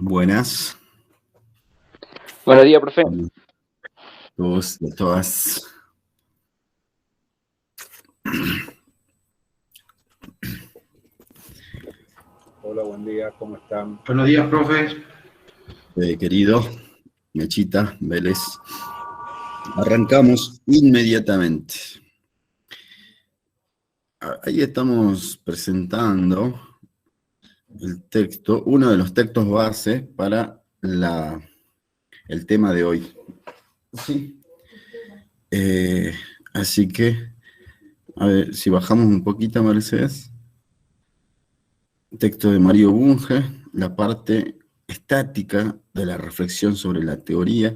Buenas, Buenos días, profe. todos y a todas. Hola, buen día, ¿cómo están? Buenos días, profe. Querido Mechita Vélez, arrancamos inmediatamente. Ahí estamos presentando el texto, uno de los textos base para el tema de hoy. ¿Sí? Así que, a ver, si bajamos un poquito, Mercedes. Texto de Mario Bunge, la parte estática de la reflexión sobre la teoría.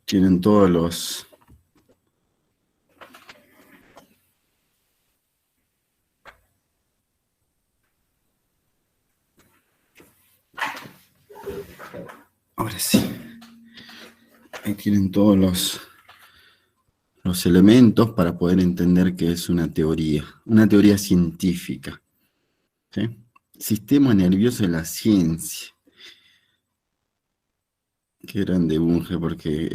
Tienen todos los... Ahora sí. Ahí tienen todos los elementos para poder entender qué es una teoría científica. ¿Sí? Sistema nervioso de la ciencia. Qué grande Bunge, porque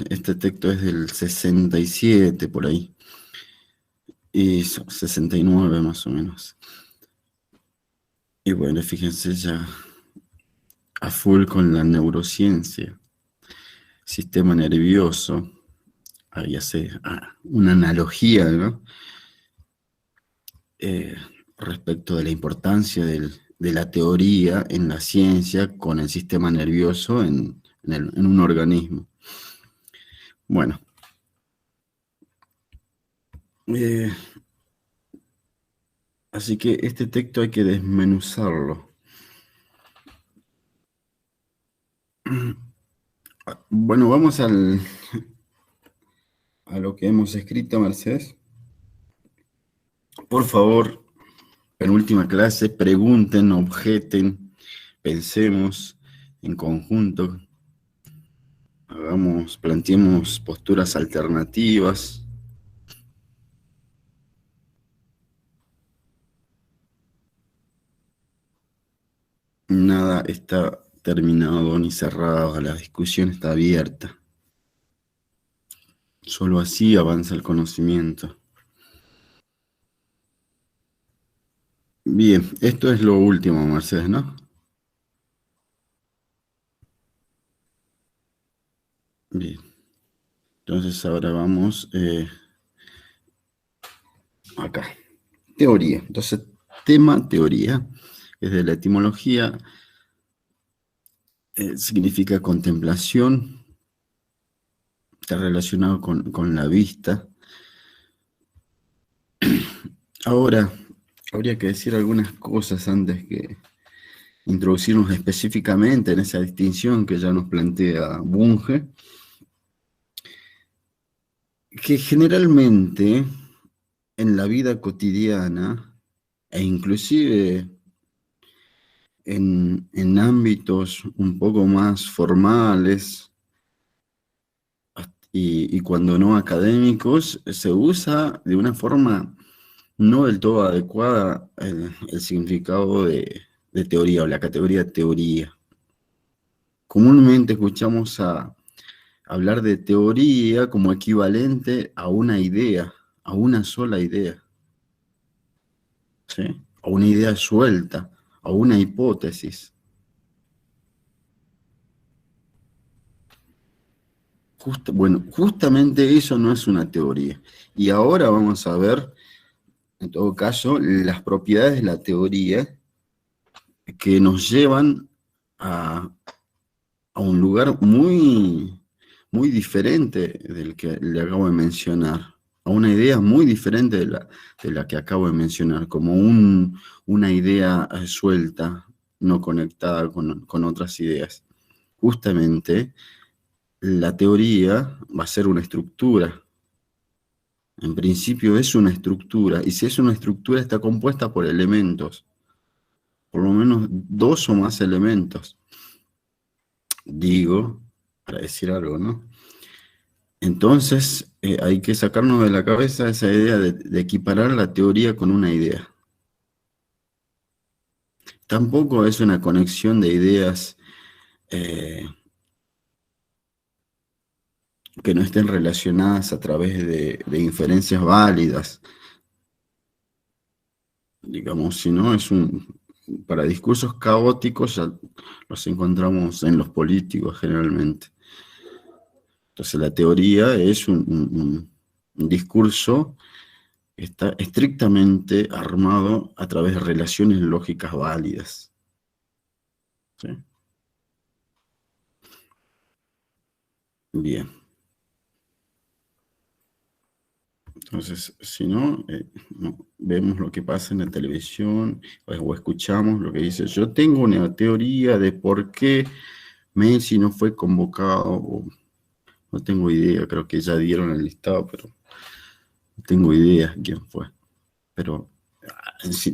este texto es del 67 por ahí. Y 69 más o menos. Y bueno, fíjense ya a full con la neurociencia. Sistema nervioso. Ahí hace una analogía, ¿no? Respecto de la importancia de la teoría en la ciencia con el sistema nervioso en un organismo. Bueno. Así que este texto hay que desmenuzarlo. Bueno, vamos a lo que hemos escrito, Mercedes. Por favor, penúltima clase, pregunten, objeten, pensemos en conjunto. Planteemos posturas alternativas. Nada está terminado ni cerrado, la discusión está abierta. Solo así avanza el conocimiento. Bien, esto es lo último, Mercedes, ¿no? Bien. Entonces ahora vamos acá. Teoría. Entonces, tema teoría. Desde la etimología significa contemplación. Está relacionado con la vista. Ahora, habría que decir algunas cosas antes que introducirnos específicamente en esa distinción que ya nos plantea Bunge, que generalmente en la vida cotidiana e inclusive en ámbitos un poco más formales y cuando no académicos, se usa de una forma no del todo adecuada el significado de teoría o la categoría teoría. Comúnmente escuchamos hablar de teoría como equivalente a una idea, a una sola idea, ¿sí? A una idea suelta, a una hipótesis. Justamente eso no es una teoría. Y ahora vamos a ver, en todo caso, las propiedades de la teoría que nos llevan a un lugar muy, muy diferente del que le acabo de mencionar, a una idea muy diferente de la que acabo de mencionar, como una idea suelta, no conectada con otras ideas. Justamente, la teoría va a ser una estructura. En principio es una estructura, y si es una estructura está compuesta por elementos, por lo menos dos o más elementos. Digo, para decir algo, ¿no? Entonces, hay que sacarnos de la cabeza esa idea de equiparar la teoría con una idea. Tampoco es una conexión de ideas que no estén relacionadas a través de inferencias válidas. Digamos, si no, para discursos caóticos ya los encontramos en los políticos generalmente. Entonces la teoría es un discurso que está estrictamente armado a través de relaciones lógicas válidas. ¿Sí? Bien. Entonces, si no, vemos lo que pasa en la televisión o escuchamos lo que dice. Yo tengo una teoría de por qué Messi no fue convocado, o no tengo idea, creo que ya dieron el listado, pero no tengo idea quién fue. Pero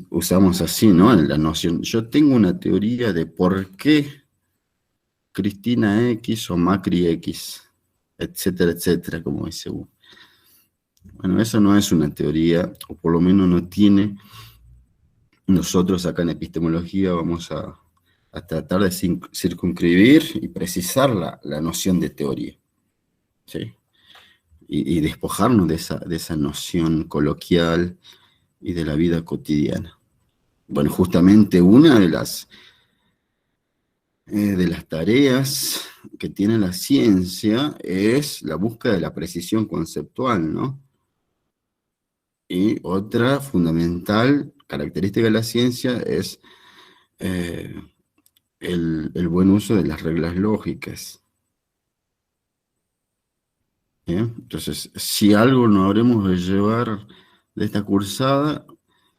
usamos así, ¿no? En la noción. Yo tengo una teoría de por qué Cristina X o Macri X, etcétera, etcétera, como dice uno. Bueno, eso no es una teoría, o por lo menos no tiene. Nosotros acá en epistemología vamos a tratar de circunscribir y precisar la noción de teoría, ¿sí? Y despojarnos de esa noción coloquial y de la vida cotidiana. Bueno, justamente una de las tareas que tiene la ciencia es la búsqueda de la precisión conceptual, ¿no? Y otra fundamental característica de la ciencia es el buen uso de las reglas lógicas. ¿Bien? Entonces, si algo no habremos de llevar de esta cursada,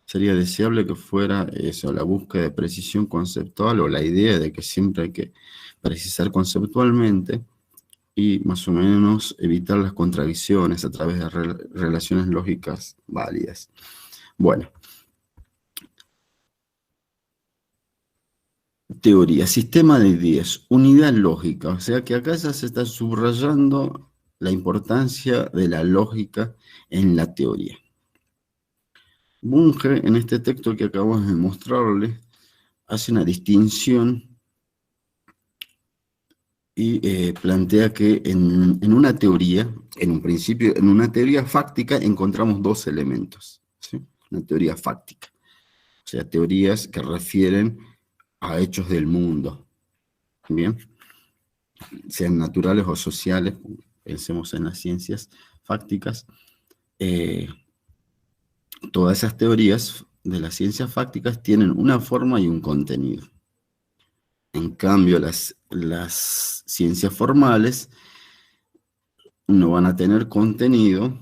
sería deseable que fuera eso, la búsqueda de precisión conceptual, o la idea de que siempre hay que precisar conceptualmente y más o menos evitar las contradicciones a través de relaciones lógicas válidas. Bueno, teoría, sistema de ideas, unidad lógica, o sea que acá ya se está subrayando la importancia de la lógica en la teoría. Bunge, en este texto que acabamos de mostrarles, hace una distinción y plantea que en una teoría, en un principio, en una teoría fáctica encontramos dos elementos, ¿sí? Una teoría fáctica, o sea, teorías que refieren a hechos del mundo, ¿bien? Sean naturales o sociales, pensemos en las ciencias fácticas. Todas esas teorías de las ciencias fácticas tienen una forma y un contenido. En cambio, las ciencias formales no van a tener contenido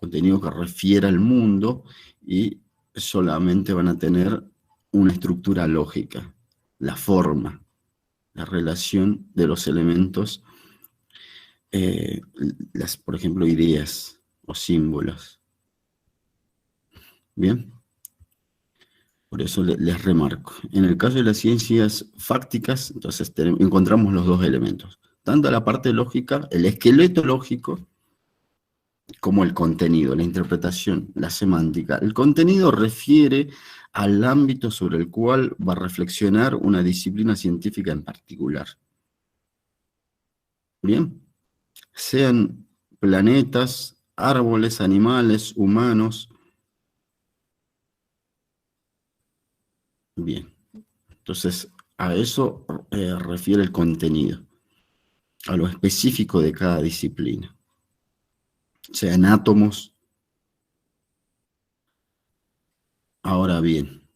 que refiera al mundo, y solamente van a tener una estructura lógica, la forma, la relación de los elementos, por ejemplo, ideas o símbolos. Bien, por eso les remarco. En el caso de las ciencias fácticas, entonces encontramos los dos elementos, tanto la parte lógica, el esqueleto lógico, como el contenido, la interpretación, la semántica. El contenido refiere al ámbito sobre el cual va a reflexionar una disciplina científica en particular. Bien, sean planetas, árboles, animales, humanos. Bien, entonces a eso refiere el contenido, a lo específico de cada disciplina. Sean átomos. Ahora bien,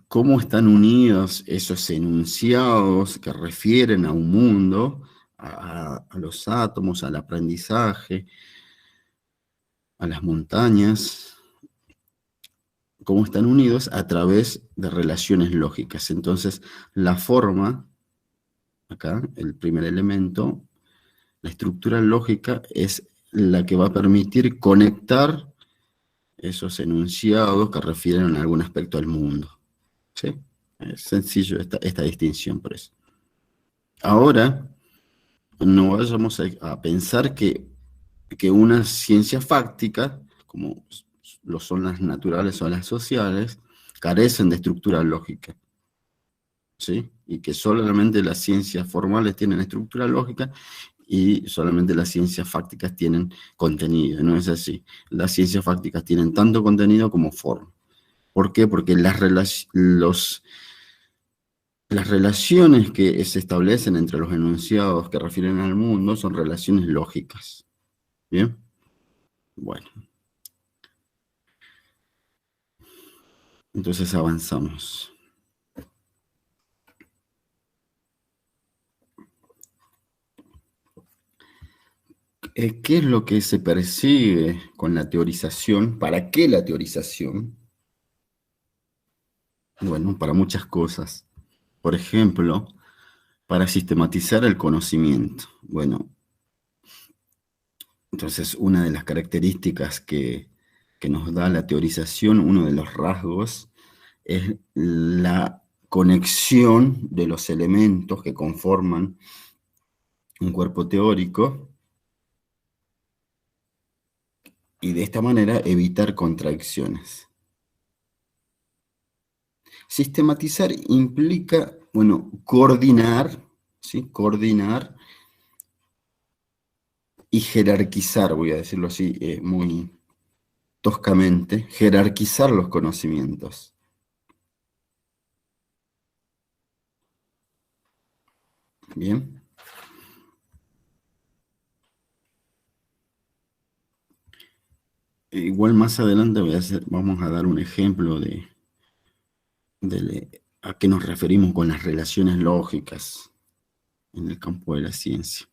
¿cómo están unidos esos enunciados que refieren a un mundo, a los átomos, al aprendizaje, a las montañas? ¿Cómo están unidos? A través de relaciones lógicas. Entonces, la forma, acá, el primer elemento, la estructura lógica es la que va a permitir conectar esos enunciados que refieren a algún aspecto al mundo. ¿Sí? Es sencillo esta distinción por eso. Ahora, no vayamos a pensar que una ciencia fáctica, como lo son las naturales o las sociales, carecen de estructura lógica, ¿sí? Y que solamente las ciencias formales tienen estructura lógica y solamente las ciencias fácticas tienen contenido. No es así. Las ciencias fácticas tienen tanto contenido como forma. ¿Por qué? Porque las relaciones que se establecen entre los enunciados que refieren al mundo son relaciones lógicas. ¿Bien? Bueno, entonces avanzamos. ¿Qué es lo que se persigue con la teorización? ¿Para qué la teorización? Bueno, para muchas cosas. Por ejemplo, para sistematizar el conocimiento. Bueno, entonces una de las características que nos da la teorización, uno de los rasgos, es la conexión de los elementos que conforman un cuerpo teórico y de esta manera evitar contradicciones. Sistematizar implica, bueno, coordinar, ¿sí? Coordinar y jerarquizar, voy a decirlo así, muy toscamente, jerarquizar los conocimientos. Bien. Igual más adelante vamos a dar un ejemplo a qué nos referimos con las relaciones lógicas en el campo de la ciencia.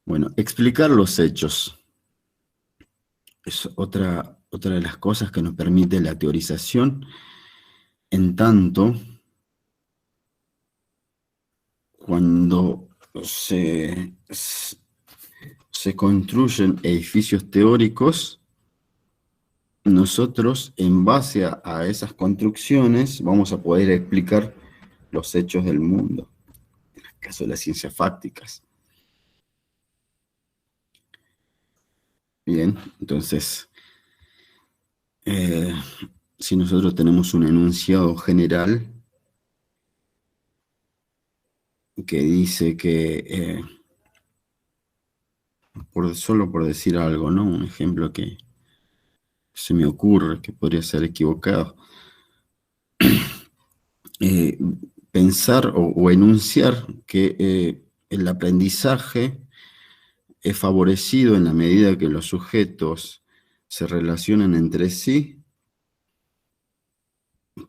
Bueno, explicar los hechos es otra de las cosas que nos permite la teorización, en tanto cuando se construyen edificios teóricos, nosotros en base a esas construcciones vamos a poder explicar los hechos del mundo, en el caso de las ciencias fácticas. Bien, entonces, si nosotros tenemos un enunciado general que dice que, solo por decir algo, ¿no? Un ejemplo que se me ocurre, que podría ser equivocado, eh, pensar o enunciar que el aprendizaje es favorecido en la medida que los sujetos se relacionan entre sí,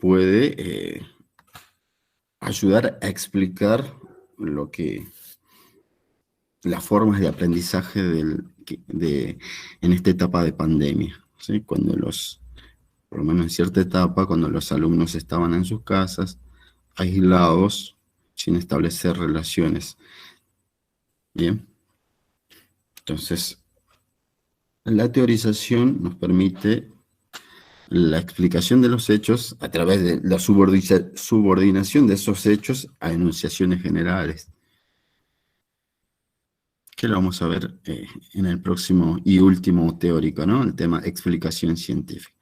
puede ayudar a explicar las formas de aprendizaje en esta etapa de pandemia, ¿sí? Por lo menos en cierta etapa, cuando los alumnos estaban en sus casas, aislados, sin establecer relaciones. Bien, entonces la teorización nos permite la explicación de los hechos a través de la subordinación de esos hechos a enunciaciones generales, que lo vamos a ver en el próximo y último teórico, ¿no? El tema explicación científica.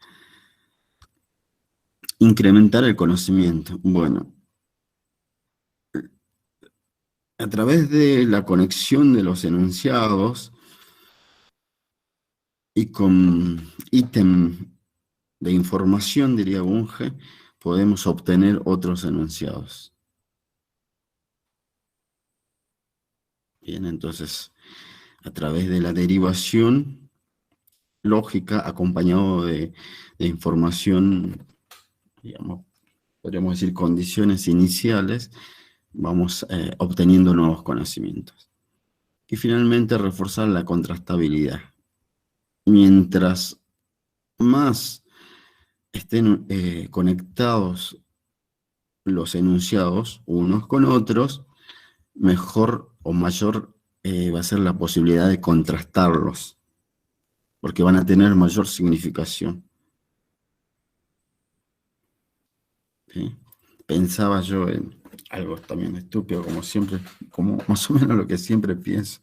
Incrementar el conocimiento. Bueno, a través de la conexión de los enunciados y con ítem de información, diría Bunge, podemos obtener otros enunciados. Bien, entonces, a través de la derivación lógica acompañado de información, digamos, podríamos decir condiciones iniciales, vamos obteniendo nuevos conocimientos. Y finalmente reforzar la contrastabilidad. Mientras más estén conectados los enunciados unos con otros, mejor o mayor va a ser la posibilidad de contrastarlos, porque van a tener mayor significación. ¿Sí? Pensaba yo algo también estúpido, como siempre, como más o menos lo que siempre pienso.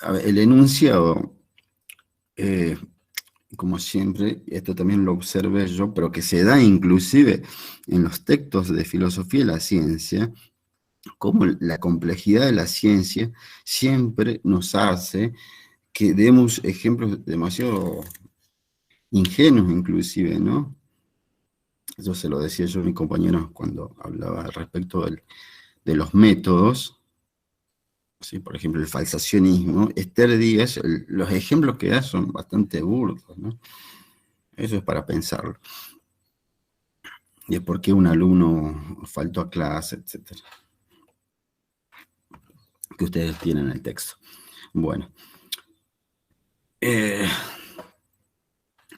A ver, el enunciado, como siempre, esto también lo observé yo, pero que se da inclusive en los textos de filosofía y la ciencia, como la complejidad de la ciencia siempre nos hace que demos ejemplos demasiado ingenuos inclusive, ¿no? Eso se lo decía yo a mi compañero cuando hablaba respecto de los métodos, ¿sí? Por ejemplo, el falsacionismo. Esther Díaz, los ejemplos que da son bastante burdos, ¿no? Eso es para pensarlo. De por qué un alumno faltó a clase, etcétera. Que ustedes tienen en el texto. Bueno.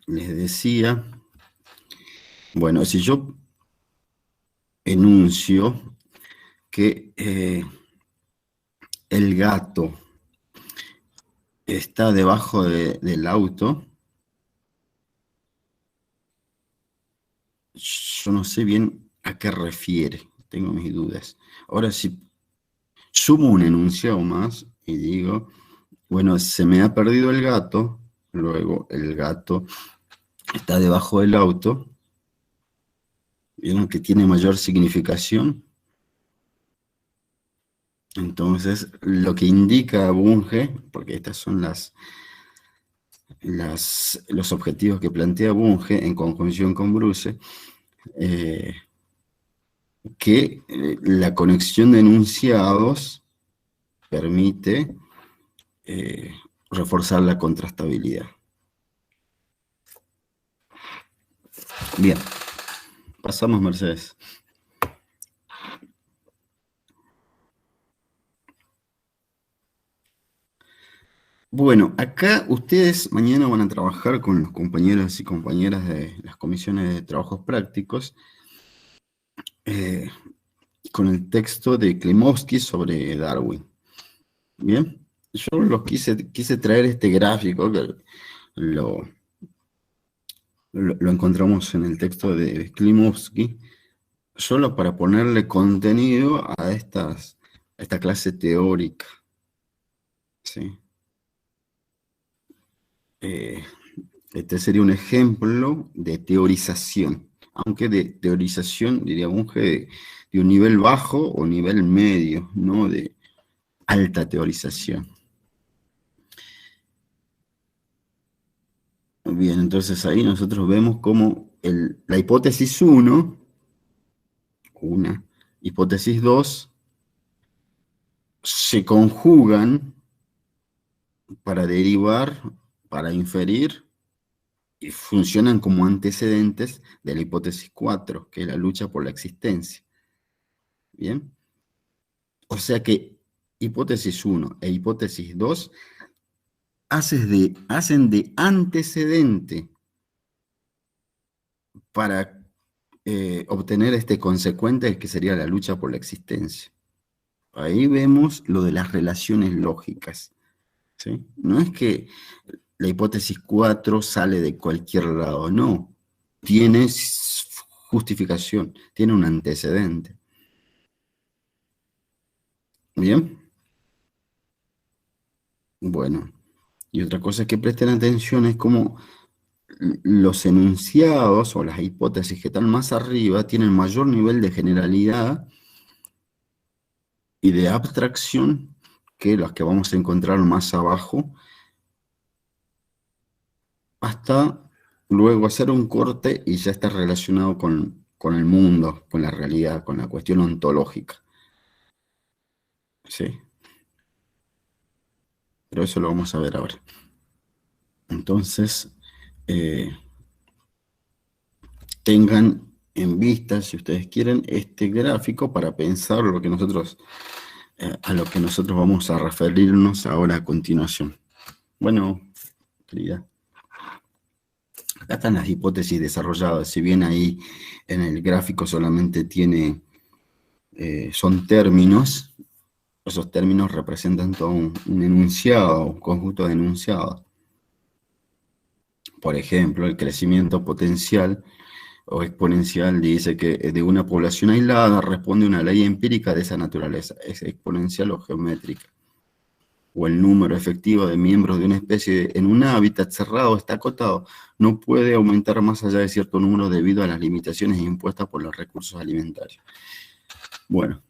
Les decía, bueno, si yo enuncio que el gato está debajo del auto, yo no sé bien a qué refiere, tengo mis dudas. Ahora, si sumo un enunciado más y digo, bueno, se me ha perdido el gato, luego el gato está debajo del auto, ¿vieron que tiene mayor significación? Entonces, lo que indica Bunge, porque estas son los objetivos que plantea Bunge en conjunción con Bruce, que la conexión de enunciados permite reforzar la contrastabilidad. Bien, pasamos, Mercedes. Bueno, acá ustedes mañana van a trabajar con los compañeros y compañeras de las comisiones de trabajos prácticos con el texto de Klimovsky sobre Darwin. Bien, yo los quise traer este gráfico que lo encontramos en el texto de Klimovsky, solo para ponerle contenido a esta clase teórica. ¿Sí? Este sería un ejemplo de teorización, aunque de teorización, diríamos que de un nivel bajo o nivel medio, no de alta teorización. Bien, entonces ahí nosotros vemos cómo la hipótesis 1, una, hipótesis 2, se conjugan para derivar, para inferir, y funcionan como antecedentes de la hipótesis 4, que es la lucha por la existencia. ¿Bien? O sea que hipótesis 1 e hipótesis 2 hacen de antecedente para obtener este consecuente que sería la lucha por la existencia. Ahí vemos lo de las relaciones lógicas, ¿sí? No es que la hipótesis 4 sale de cualquier lado, no. Tiene justificación, tiene un antecedente. ¿Bien? Bueno, y otra cosa que presten atención es cómo los enunciados o las hipótesis que están más arriba tienen mayor nivel de generalidad y de abstracción que las que vamos a encontrar más abajo, hasta luego hacer un corte y ya está relacionado con el mundo, con la realidad, con la cuestión ontológica. ¿Sí? Pero eso lo vamos a ver ahora. Entonces, tengan en vista, si ustedes quieren, este gráfico para pensar lo que nosotros, a lo que nosotros vamos a referirnos ahora a continuación. Bueno, querida, acá están las hipótesis desarrolladas. Si bien ahí en el gráfico solamente tiene, son términos, esos términos representan todo un enunciado, un conjunto de enunciados. Por ejemplo, el crecimiento potencial o exponencial dice que de una población aislada responde una ley empírica de esa naturaleza, es exponencial o geométrica. O el número efectivo de miembros de una especie en un hábitat cerrado está acotado, no puede aumentar más allá de cierto número debido a las limitaciones impuestas por los recursos alimentarios. Bueno,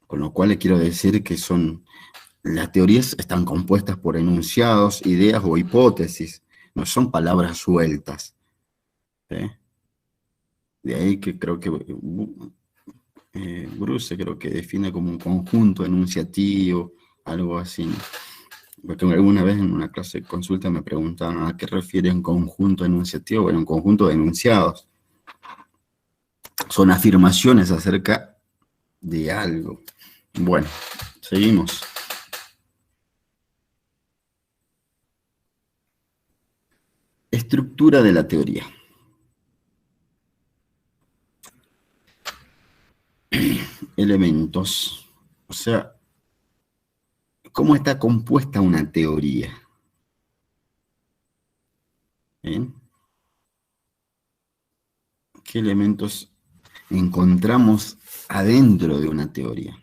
con lo cual le quiero decir que las teorías están compuestas por enunciados, ideas o hipótesis, no son palabras sueltas. ¿Sí? De ahí que creo que Bruce creo que define como un conjunto enunciativo, algo así, ¿no? Porque alguna vez en una clase de consulta me preguntaban ¿a qué refieren conjunto enunciativo? Bueno, un conjunto de enunciados. Son afirmaciones acerca de algo. Bueno, seguimos. Estructura de la teoría. Elementos. O sea, ¿cómo está compuesta una teoría? ¿Bien? ¿Qué elementos encontramos adentro de una teoría?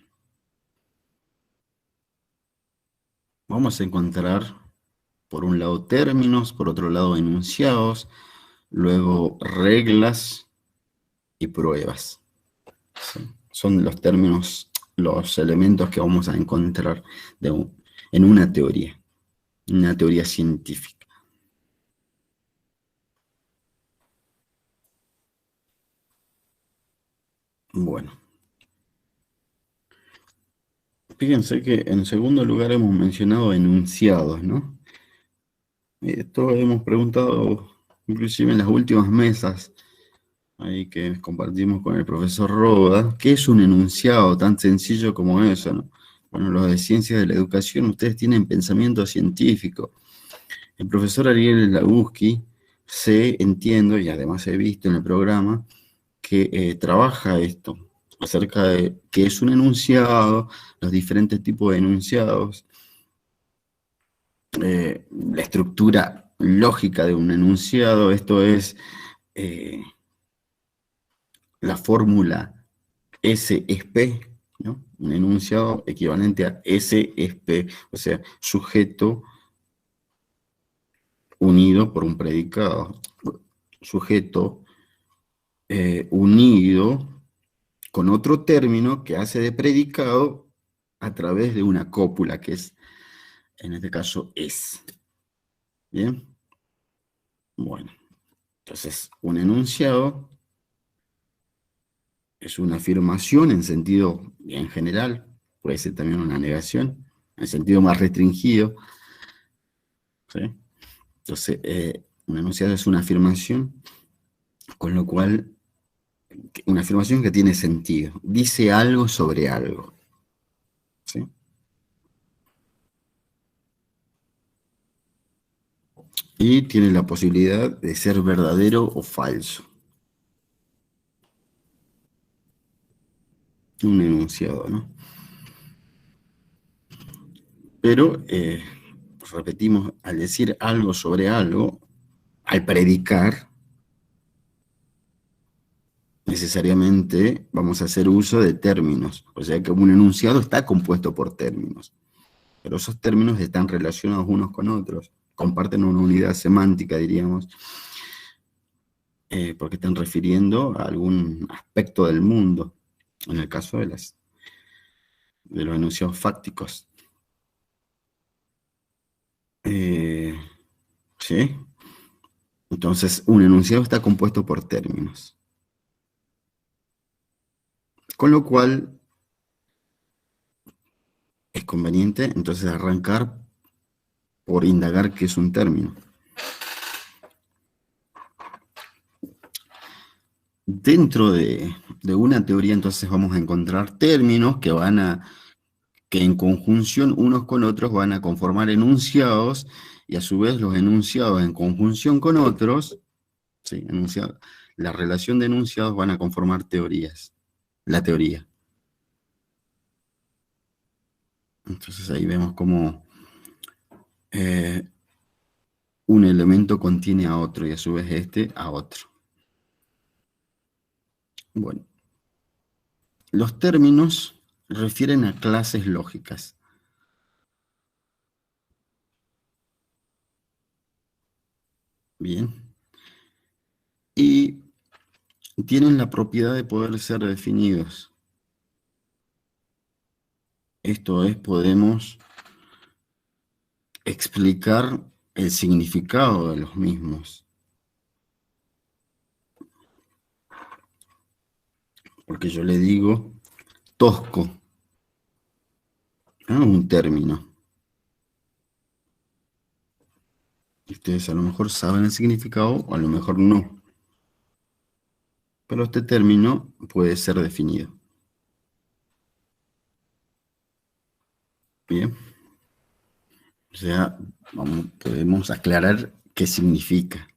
Vamos a encontrar, por un lado, términos, por otro lado, enunciados, luego reglas y pruebas. ¿Sí? Son los términos, los elementos que vamos a encontrar en una teoría científica. Bueno, fíjense que en segundo lugar hemos mencionado enunciados, ¿no? Esto hemos preguntado inclusive en las últimas mesas ahí que compartimos con el profesor Roda, ¿qué es un enunciado tan sencillo como eso, no? Bueno, los de ciencias de la educación, ustedes tienen pensamiento científico. El profesor Ariel Laguski, entiendo, y además he visto en el programa, que trabaja esto, acerca de qué es un enunciado, los diferentes tipos de enunciados, la estructura lógica de un enunciado, esto es la fórmula S es P, ¿no? Un enunciado equivalente a S es P, o sea, sujeto unido por un predicado. Sujeto unido con otro término que hace de predicado a través de una cópula, que es, en este caso, es. ¿Bien? Bueno, entonces, un enunciado es una afirmación en sentido bien general, puede ser también una negación, en sentido más restringido, ¿sí? Entonces, un enunciado es una afirmación, con lo cual, una afirmación que tiene sentido, dice algo sobre algo, ¿sí? Y tiene la posibilidad de ser verdadero o falso. Un enunciado, ¿no? Pero, repetimos, al decir algo sobre algo, al predicar, necesariamente vamos a hacer uso de términos. O sea que un enunciado está compuesto por términos, pero esos términos están relacionados unos con otros, comparten una unidad semántica, diríamos, porque están refiriendo a algún aspecto del mundo, en el caso de los enunciados fácticos. ¿Sí? Entonces, un enunciado está compuesto por términos. Con lo cual, es conveniente entonces arrancar por indagar qué es un término. Dentro de una teoría entonces vamos a encontrar términos que en conjunción unos con otros van a conformar enunciados, y a su vez los enunciados en conjunción con otros, ¿sí? La relación de enunciados van a conformar teorías, la teoría. Entonces ahí vemos cómo un elemento contiene a otro y a su vez este a otro. Bueno, los términos refieren a clases lógicas. Bien. Y tienen la propiedad de poder ser definidos. Esto es, podemos explicar el significado de los mismos. Porque yo le digo tosco, un término. Ustedes a lo mejor saben el significado o a lo mejor no. Pero este término puede ser definido. Bien. O sea, podemos aclarar qué significa.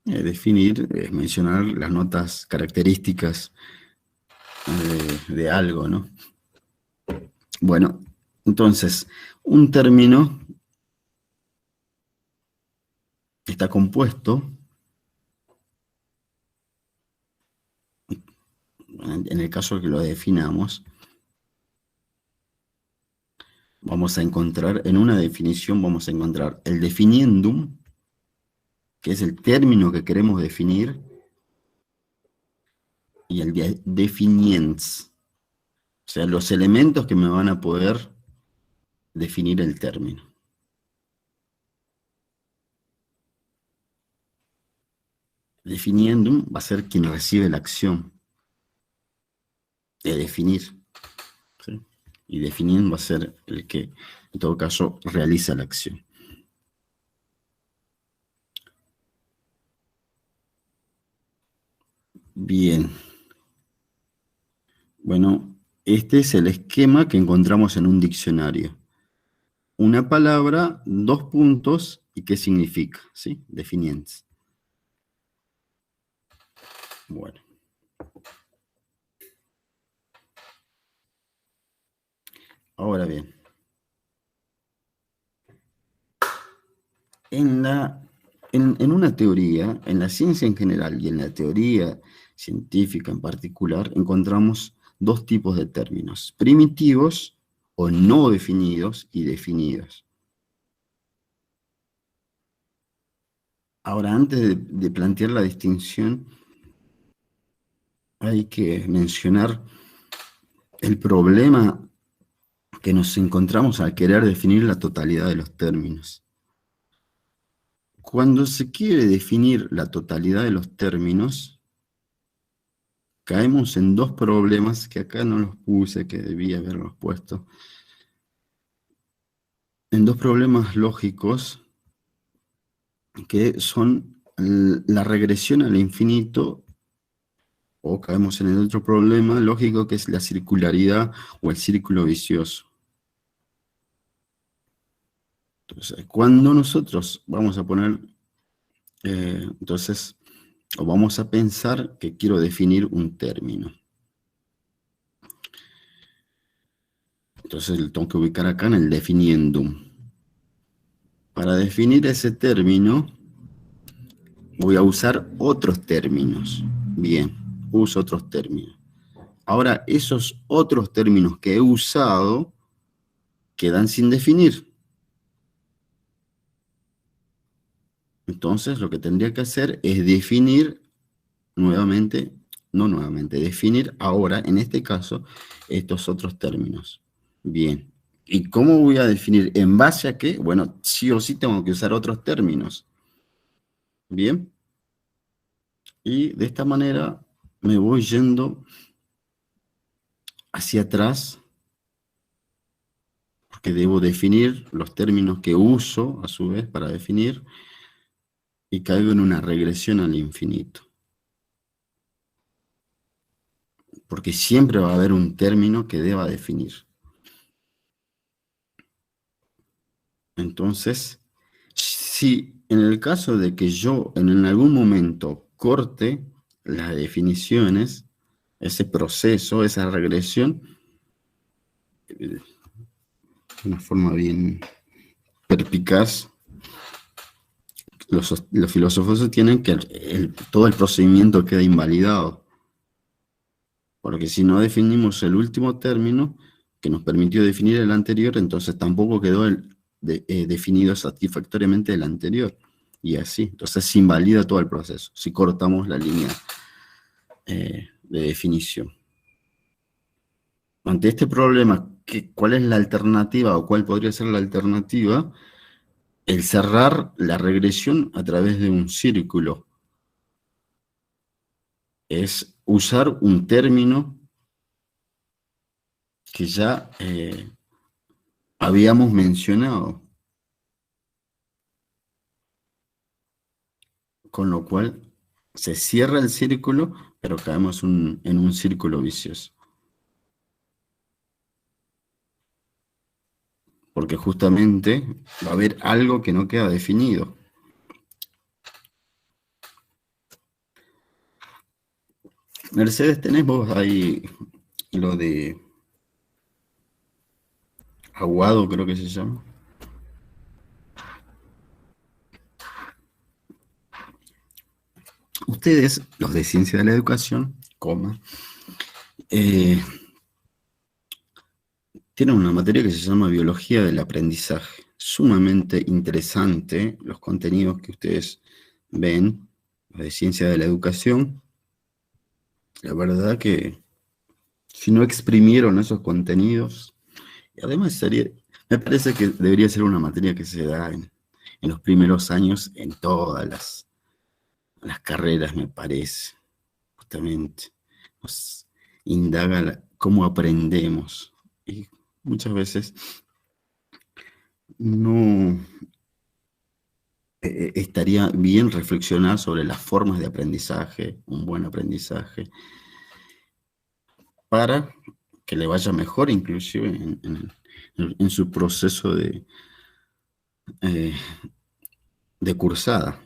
Definir es mencionar las notas características de algo, ¿no? Bueno, entonces, un término está compuesto, en el caso que lo definamos, vamos a encontrar, en una definición vamos a encontrar el definiendum, que es el término que queremos definir, y el definiens, o sea, los elementos que me van a poder definir el término. Definiendum va a ser quien recibe la acción de definir, ¿sí? Y definiendo va a ser el que, en todo caso, realiza la acción. Bien. Bueno, este es el esquema que encontramos en un diccionario. Una palabra, 2 puntos, ¿y qué significa? ¿Sí? Definiens. Bueno. Ahora bien. En una teoría, en la ciencia en general y en la teoría científica en particular, encontramos 2 tipos de términos: primitivos o no definidos y definidos. Ahora, antes de plantear la distinción, hay que mencionar el problema que nos encontramos al querer definir la totalidad de los términos. Cuando se quiere definir la totalidad de los términos, caemos en 2 problemas que acá no los puse, que debía haberlos puesto. En 2 problemas lógicos que son la regresión al infinito, o caemos en el otro problema lógico que es la circularidad o el círculo vicioso. Entonces, cuando nosotros vamos a poner, o vamos a pensar que quiero definir un término. Entonces lo tengo que ubicar acá en el definiendum. Para definir ese término, voy a usar otros términos. Bien, uso otros términos. Ahora, esos otros términos que he usado quedan sin definir. Entonces, lo que tendría que hacer es definir nuevamente, definir ahora, en este caso, estos otros términos. Bien. ¿Y cómo voy a definir? ¿En base a qué? Bueno, sí o sí tengo que usar otros términos. Bien. Y de esta manera me voy yendo hacia atrás, porque debo definir los términos que uso, a su vez, para definir, y caigo en una regresión al infinito. Porque siempre va a haber un término que deba definir. Entonces, si en el caso de que yo en algún momento corte las definiciones, ese proceso, esa regresión, de una forma bien perspicaz, los filósofos sostienen que todo el procedimiento queda invalidado, porque si no definimos el último término que nos permitió definir el anterior, entonces tampoco quedó definido satisfactoriamente el anterior, y así, entonces se invalida todo el proceso, si cortamos la línea de definición. Ante este problema, ¿cuál es la alternativa o cuál podría ser la alternativa? El cerrar la regresión a través de un círculo. Es usar un término que ya habíamos mencionado. Con lo cual se cierra el círculo, pero caemos en un círculo vicioso. Porque justamente va a haber algo que no queda definido. Mercedes, ¿tenés vos ahí lo de Aguado, creo que se llama? Ustedes, los de Ciencia de la Educación, tienen una materia que se llama Biología del Aprendizaje. Sumamente interesante los contenidos que ustedes ven, los de Ciencia de la Educación. La verdad que si no exprimieron esos contenidos, y además me parece que debería ser una materia que se da en los primeros años en todas las carreras, me parece. Justamente nos indaga cómo aprendemos. Y muchas veces no estaría bien reflexionar sobre las formas de aprendizaje, un buen aprendizaje, para que le vaya mejor inclusive en su proceso de cursada.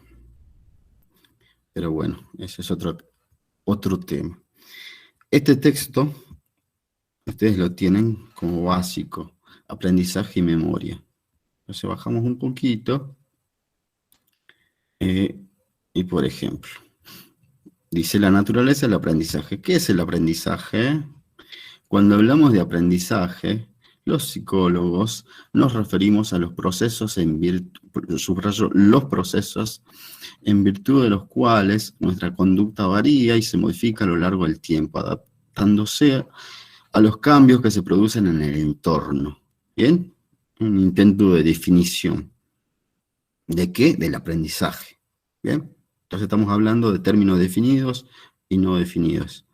Pero bueno, ese es otro tema. Este texto, ustedes lo tienen como básico, aprendizaje y memoria. Entonces bajamos un poquito, y por ejemplo, dice la naturaleza del aprendizaje. ¿Qué es el aprendizaje? Cuando hablamos de aprendizaje, los psicólogos nos referimos a los procesos los procesos en virtud de los cuales nuestra conducta varía y se modifica a lo largo del tiempo, adaptándose a los cambios que se producen en el entorno. ¿Bien? Un intento de definición. ¿De qué? Del aprendizaje. ¿Bien? Entonces estamos hablando de términos definidos y no definidos,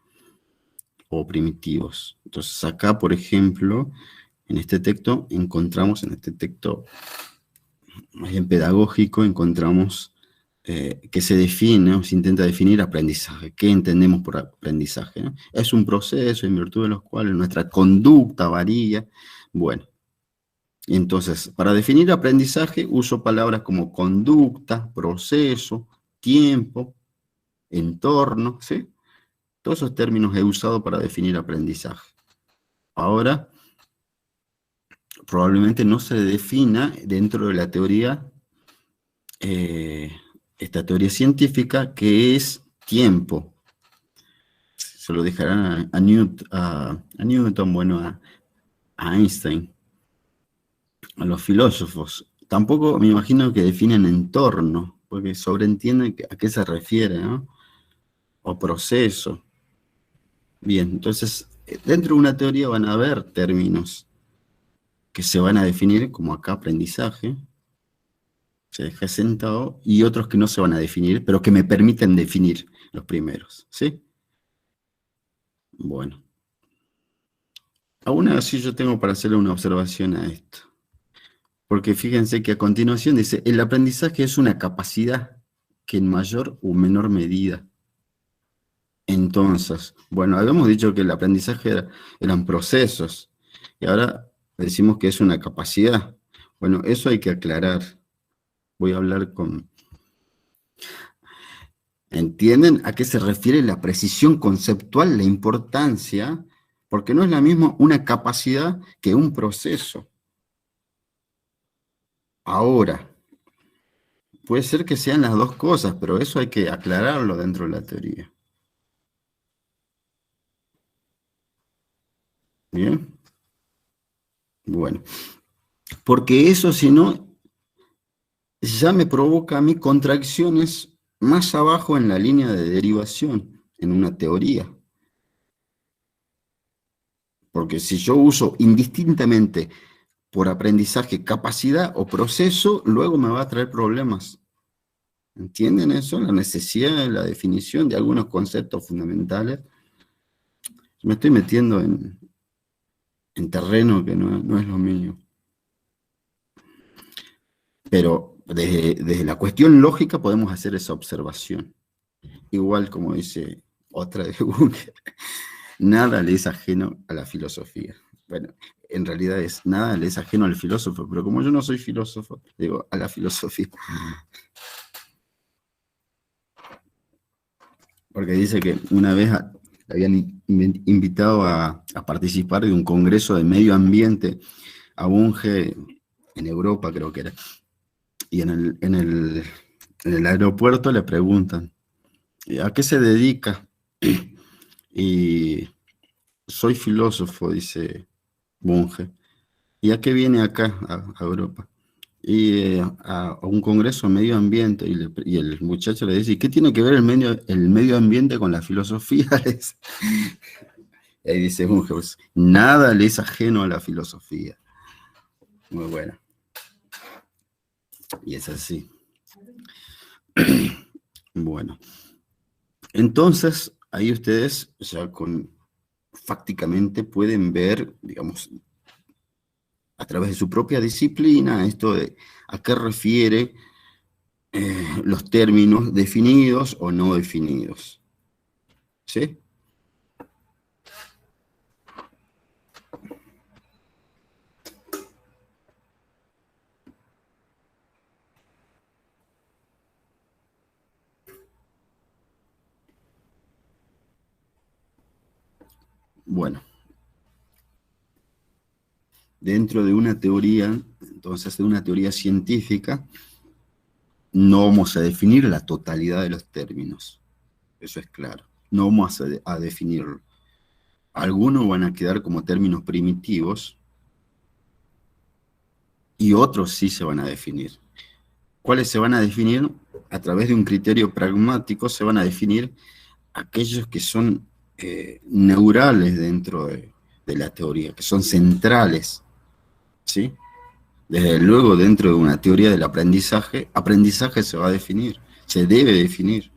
o primitivos. Entonces acá, por ejemplo, en este texto más bien pedagógico, encontramos que se define o se intenta definir aprendizaje. ¿Qué entendemos por aprendizaje, ¿no? Es un proceso en virtud de los cuales nuestra conducta varía. Bueno, entonces, para definir aprendizaje uso palabras como conducta, proceso, tiempo, entorno, ¿sí? Todos esos términos he usado para definir aprendizaje. Ahora, probablemente no se defina dentro de la teoría, esta teoría científica, que es tiempo. Se lo dejarán a Newton, bueno, a Einstein, a los filósofos. Tampoco me imagino que definen entorno, porque sobreentienden a qué se refiere, ¿no? O proceso. Bien, entonces, dentro de una teoría van a haber términos que se van a definir como acá aprendizaje, se deja sentado, y otros que no se van a definir, pero que me permiten definir los primeros, ¿sí? Bueno. Aún así yo tengo para hacerle una observación a esto. Porque fíjense que a continuación dice, el aprendizaje es una capacidad que en mayor o menor medida. Entonces, bueno, habíamos dicho que el aprendizaje eran procesos, y ahora decimos que es una capacidad. Bueno, eso hay que aclarar. Voy a hablar con... ¿Entienden a qué se refiere la precisión conceptual, la importancia? Porque no es la misma una capacidad que un proceso. Ahora, puede ser que sean las dos cosas, pero eso hay que aclararlo dentro de la teoría. ¿Bien? Bueno, porque eso si no, ya me provoca a mí contracciones más abajo en la línea de derivación, en una teoría. Porque si yo uso indistintamente por aprendizaje capacidad o proceso, luego me va a traer problemas. ¿Entienden eso? La necesidad de la definición de algunos conceptos fundamentales. Me estoy metiendo en terreno que no es lo mío. Pero desde la cuestión lógica podemos hacer esa observación. Igual como dice otra de Google, nada le es ajeno a la filosofía. Bueno, en realidad es nada le es ajeno al filósofo, pero como yo no soy filósofo, digo a la filosofía. Porque dice que una vez le habían invitado a participar de un congreso de medio ambiente a Bunge en Europa, creo que era. Y en el aeropuerto le preguntan, ¿a qué se dedica? Y soy filósofo, dice Bunge. ¿Y a qué viene acá, a Europa? Y a un congreso de medio ambiente, y el muchacho le dice, ¿y qué tiene que ver el medio ambiente con la filosofía? Y ahí dice Bunge, pues, nada le es ajeno a la filosofía. Muy bueno. Y es así. Bueno. Entonces, ahí ustedes ya fácticamente pueden ver, digamos, a través de su propia disciplina, esto de a qué refiere los términos definidos o no definidos. ¿Sí? Bueno. Dentro de una teoría, entonces de una teoría científica, no vamos a definir la totalidad de los términos. Eso es claro. No vamos a definirlo. Algunos van a quedar como términos primitivos y otros sí se van a definir. ¿Cuáles se van a definir? A través de un criterio pragmático se van a definir aquellos que son neurales dentro de la teoría, que son centrales, ¿sí? Desde luego, dentro de una teoría del aprendizaje, aprendizaje se va a definir, se debe definir.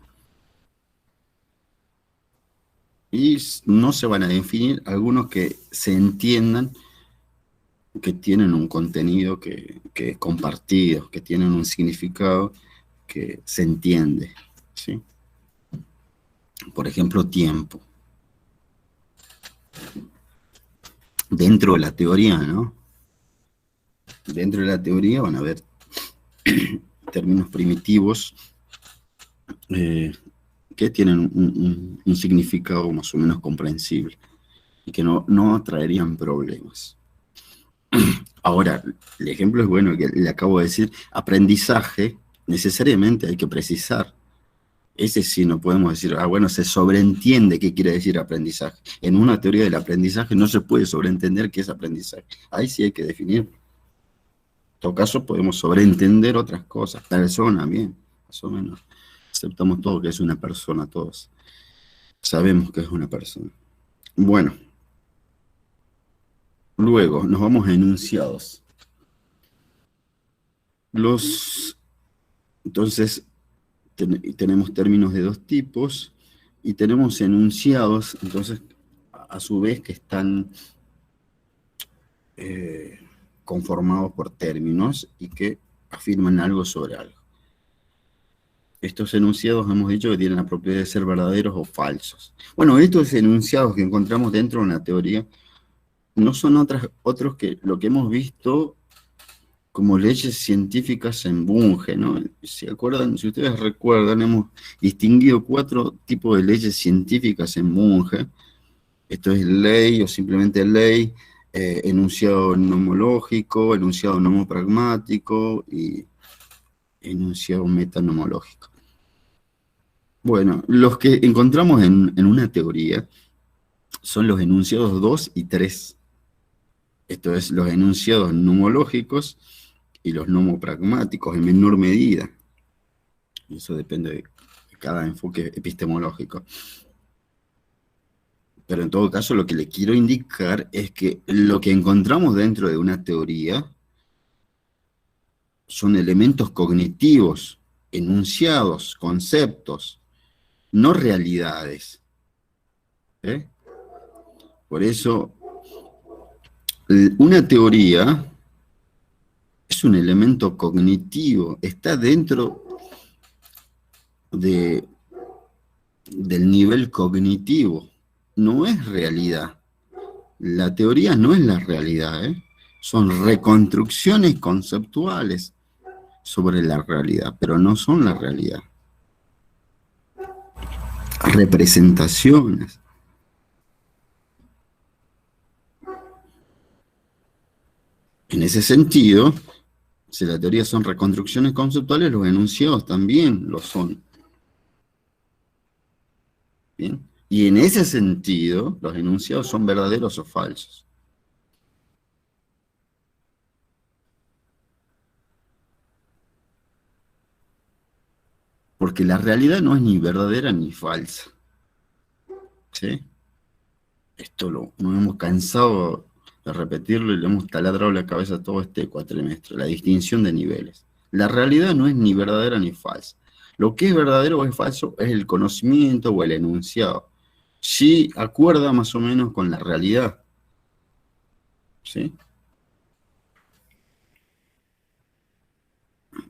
Y no se van a definir algunos que se entiendan que tienen un contenido que es compartido, que tienen un significado que se entiende, ¿sí? Por ejemplo, tiempo. Dentro de la teoría, ¿no? Dentro de la teoría van a haber términos primitivos que tienen un significado más o menos comprensible y que no traerían problemas. Ahora, el ejemplo es bueno que le acabo de decir, aprendizaje, necesariamente hay que precisar. Ese sí no podemos decir, bueno, se sobreentiende qué quiere decir aprendizaje. En una teoría del aprendizaje no se puede sobreentender qué es aprendizaje. Ahí sí hay que definir. En todo caso, podemos sobreentender otras cosas. Persona, bien, más o menos. Aceptamos todo que es una persona, todos. Sabemos que es una persona. Bueno. Luego, nos vamos a enunciados. Entonces, tenemos términos de dos tipos y tenemos enunciados, entonces, a su vez que están conformados por términos y que afirman algo sobre algo. Estos enunciados hemos dicho que tienen la propiedad de ser verdaderos o falsos. Bueno, estos enunciados que encontramos dentro de una teoría no son otros que lo que hemos visto como leyes científicas en Bunge, ¿no? Si ustedes recuerdan, hemos distinguido 4 tipos de leyes científicas en Bunge. Esto es ley o simplemente ley, enunciado nomológico, enunciado nomopragmático y enunciado metanomológico. Bueno, los que encontramos en una teoría son los enunciados 2 y 3. Esto es, los enunciados nomológicos y los nomopragmáticos en menor medida. Eso depende de cada enfoque epistemológico. Pero en todo caso, lo que le quiero indicar es que lo que encontramos dentro de una teoría son elementos cognitivos, enunciados, conceptos, no realidades. ¿Eh? Por eso, una teoría es un elemento cognitivo, está dentro del nivel cognitivo, no es realidad. La teoría no es la realidad, ¿eh? Son reconstrucciones conceptuales sobre la realidad, pero no son la realidad. Representaciones. En ese sentido, si la teoría son reconstrucciones conceptuales, los enunciados también lo son. ¿Bien? Y en ese sentido, los enunciados son verdaderos o falsos. Porque la realidad no es ni verdadera ni falsa. ¿Sí? Esto nos hemos cansado de repetirlo y le hemos taladrado la cabeza todo este cuatrimestre, la distinción de niveles. La realidad no es ni verdadera ni falsa. Lo que es verdadero o es falso es el conocimiento o el enunciado. Sí acuerda más o menos con la realidad. ¿Sí?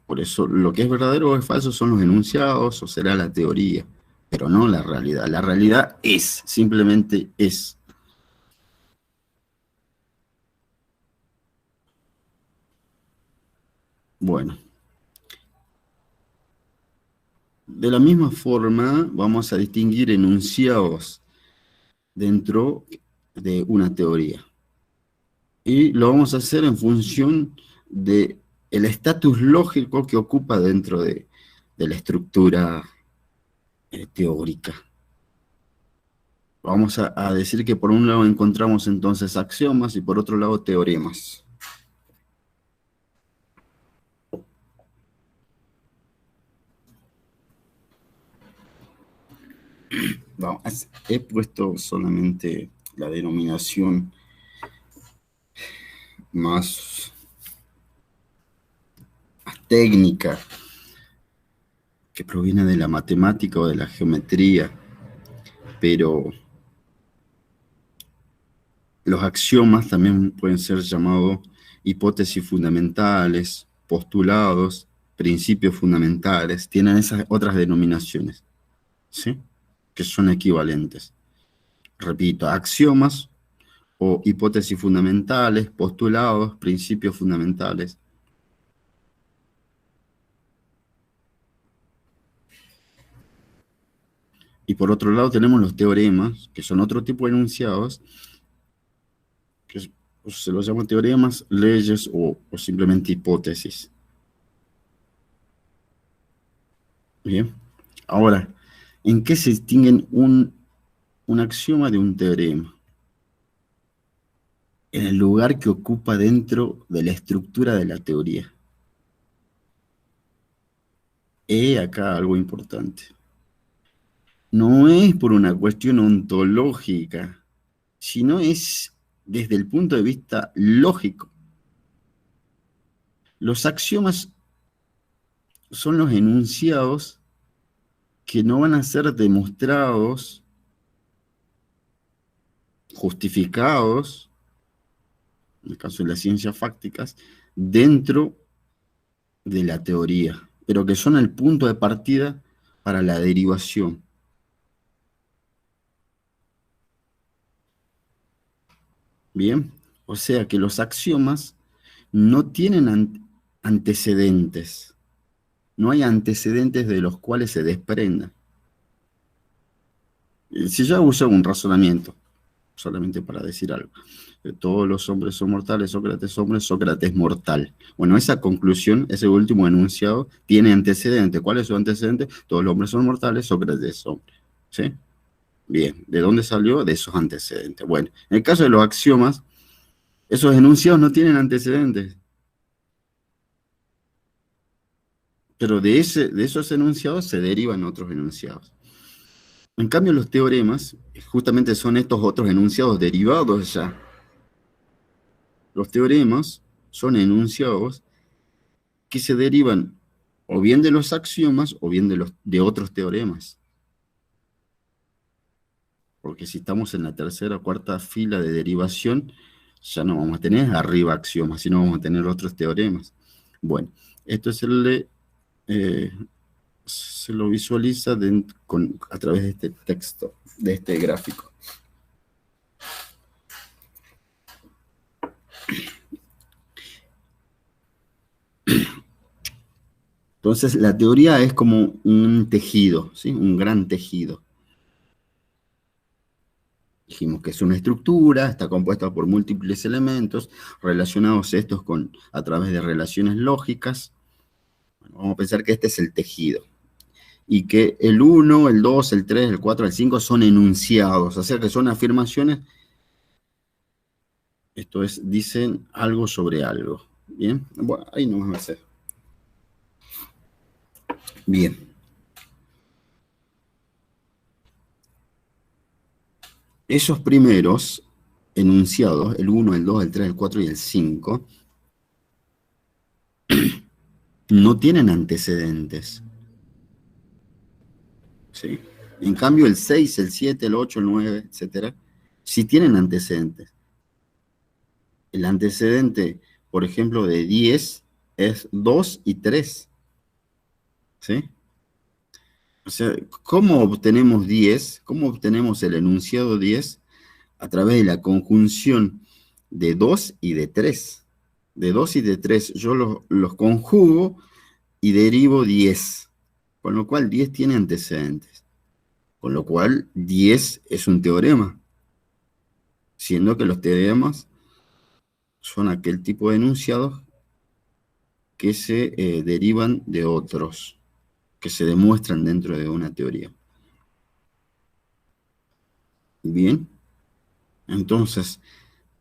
Por eso lo que es verdadero o es falso son los enunciados o será la teoría, pero no la realidad. La realidad es, simplemente es. Bueno. De la misma forma, vamos a distinguir enunciados dentro de una teoría. Y lo vamos a hacer en función del estatus lógico que ocupa dentro de la estructura teórica. Vamos a decir que por un lado encontramos entonces axiomas y por otro lado teoremas. Vamos, he puesto solamente la denominación más técnica que proviene de la matemática o de la geometría, pero los axiomas también pueden ser llamados hipótesis fundamentales, postulados, principios fundamentales, tienen esas otras denominaciones, ¿sí? Que son equivalentes. Repito, axiomas o hipótesis fundamentales, postulados, principios fundamentales. Y por otro lado tenemos los teoremas, que son otro tipo de enunciados, que se los llama teoremas, leyes o simplemente hipótesis. Bien. Ahora, ¿en qué se distinguen un axioma de un teorema? En el lugar que ocupa dentro de la estructura de la teoría. Acá algo importante. No es por una cuestión ontológica, sino es desde el punto de vista lógico. Los axiomas son los enunciados que no van a ser demostrados, justificados, en el caso de las ciencias fácticas, dentro de la teoría, pero que son el punto de partida para la derivación. Bien, o sea que los axiomas no tienen antecedentes, no hay antecedentes de los cuales se desprendan. Si yo uso un razonamiento, solamente para decir algo, todos los hombres son mortales, Sócrates hombre, Sócrates mortal. Bueno, esa conclusión, ese último enunciado, tiene antecedente. ¿Cuál es su antecedente? Todos los hombres son mortales, Sócrates es hombre. ¿Sí? Bien, ¿de dónde salió? De esos antecedentes. Bueno, en el caso de los axiomas, esos enunciados no tienen antecedentes. Pero de esos enunciados se derivan otros enunciados. En cambio, los teoremas justamente son estos otros enunciados derivados ya. Los teoremas son enunciados que se derivan o bien de los axiomas o bien de otros teoremas. Porque si estamos en la tercera o cuarta fila de derivación, ya no vamos a tener arriba axiomas, sino vamos a tener otros teoremas. Bueno, esto se lo visualiza a través de este texto, de este gráfico. Entonces, la teoría es como un tejido, ¿sí? Un gran tejido. Dijimos que es una estructura, está compuesta por múltiples elementos, relacionados estos a través de relaciones lógicas. Bueno, vamos a pensar que este es el tejido. Y que el 1, el 2, el 3, el 4, el 5 son enunciados, o sea que son afirmaciones. Esto es, dicen algo sobre algo. ¿Bien? Bueno, ahí no vamos a hacer. Bien. Esos primeros enunciados, el 1, el 2, el 3, el 4 y el 5, no tienen antecedentes. ¿Sí? En cambio, el 6, el 7, el 8, el 9, etcétera, sí tienen antecedentes. El antecedente, por ejemplo, de 10 es 2 y 3. ¿Sí? O sea, ¿cómo obtenemos 10? ¿Cómo obtenemos el enunciado 10? A través de la conjunción de 2 y de 3. De 2 y de 3 yo los conjugo y derivo 10. Con lo cual 10 tiene antecedentes. Con lo cual 10 es un teorema. Siendo que los teoremas son aquel tipo de enunciados que se derivan de otros, que se demuestran dentro de una teoría. Bien, entonces,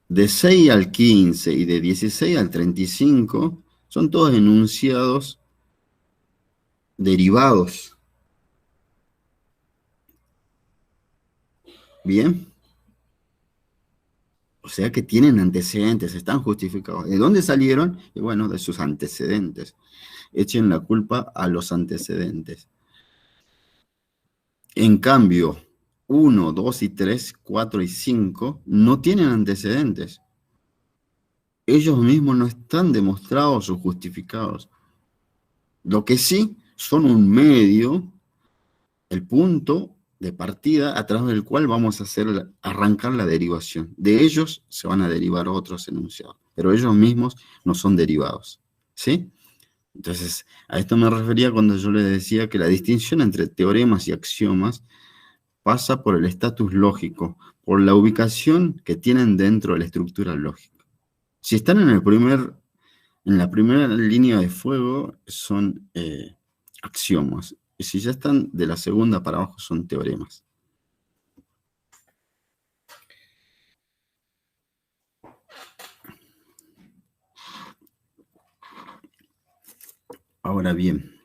de 6 al 15 y de 16 al 35 son todos enunciados derivados. Bien, o sea que tienen antecedentes, están justificados. ¿De dónde salieron? Y bueno, de sus antecedentes. Echen la culpa a los antecedentes. En cambio, 1, 2 y 3, 4 y 5 no tienen antecedentes. Ellos mismos no están demostrados o justificados. Lo que sí son un medio, el punto de partida a través del cual vamos a arrancar la derivación. De ellos se van a derivar otros enunciados, pero ellos mismos no son derivados. ¿Sí? Entonces, a esto me refería cuando yo les decía que la distinción entre teoremas y axiomas pasa por el estatus lógico, por la ubicación que tienen dentro de la estructura lógica. Si están en la primera línea de fuego, son axiomas. Y si ya están de la segunda para abajo, son teoremas. Ahora bien,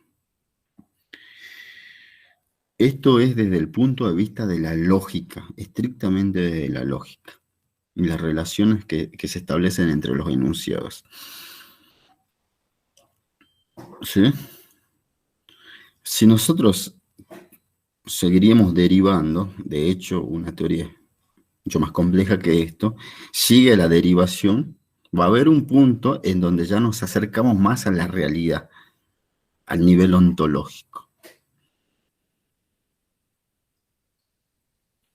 esto es desde el punto de vista de la lógica, estrictamente desde la lógica, y las relaciones que se establecen entre los enunciados. ¿Sí? Si nosotros seguiríamos derivando, de hecho, una teoría mucho más compleja que esto, sigue la derivación, va a haber un punto en donde ya nos acercamos más a la realidad, al nivel ontológico.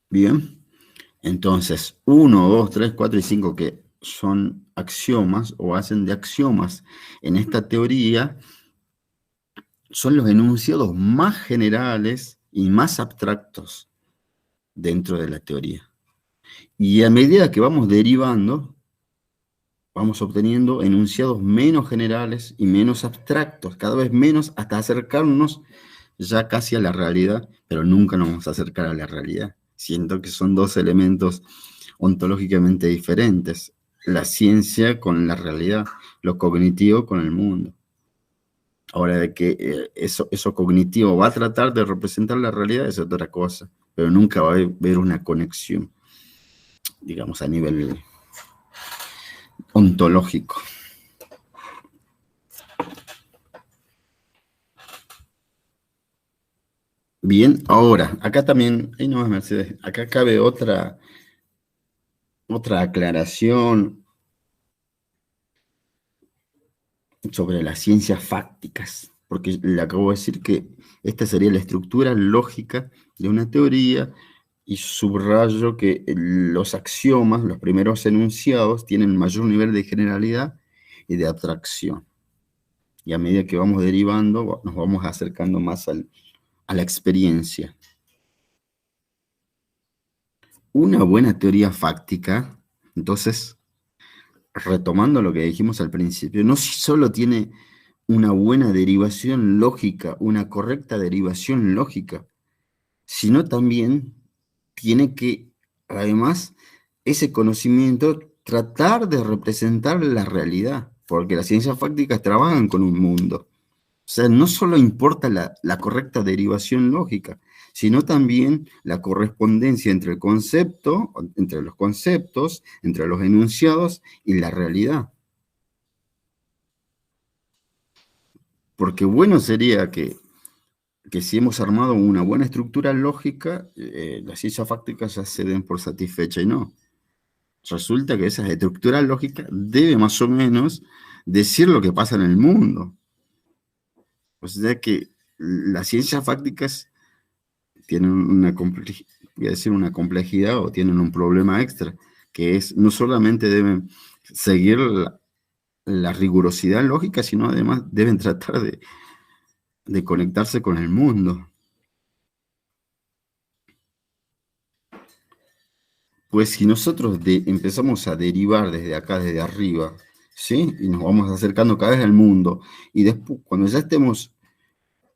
Bien, entonces 1, 2, 3, 4 y 5 que son axiomas o hacen de axiomas en esta teoría, son los enunciados más generales y más abstractos dentro de la teoría. Y a medida que vamos derivando, vamos obteniendo enunciados menos generales y menos abstractos, cada vez menos, hasta acercarnos ya casi a la realidad, pero nunca nos vamos a acercar a la realidad. Siento que son dos elementos ontológicamente diferentes, la ciencia con la realidad, lo cognitivo con el mundo. Ahora, de que eso cognitivo va a tratar de representar la realidad es otra cosa, pero nunca va a haber una conexión, digamos, a nivel ontológico. Bien, ahora, acá también, ahí no es Mercedes, acá cabe otra aclaración sobre las ciencias fácticas, porque le acabo de decir que esta sería la estructura lógica de una teoría y subrayo que los axiomas, los primeros enunciados, tienen mayor nivel de generalidad y de abstracción. Y a medida que vamos derivando, nos vamos acercando más a la experiencia. Una buena teoría fáctica, entonces, retomando lo que dijimos al principio, no solo tiene una buena derivación lógica, una correcta derivación lógica, sino también tiene que, además, ese conocimiento tratar de representar la realidad, porque las ciencias fácticas trabajan con un mundo. O sea, no solo importa la correcta derivación lógica, sino también la correspondencia entre el concepto, entre los conceptos, entre los enunciados y la realidad. Porque bueno sería que si hemos armado una buena estructura lógica, las ciencias fácticas ya se den por satisfechas y no. Resulta que esa estructura lógica debe más o menos decir lo que pasa en el mundo. O sea que las ciencias fácticas tienen voy a decir una complejidad o tienen un problema extra, que es no solamente deben seguir la rigurosidad lógica, sino además deben tratar de conectarse con el mundo. Pues si nosotros empezamos a derivar desde acá, desde arriba, ¿sí? Y nos vamos acercando cada vez al mundo, y después, cuando ya estemos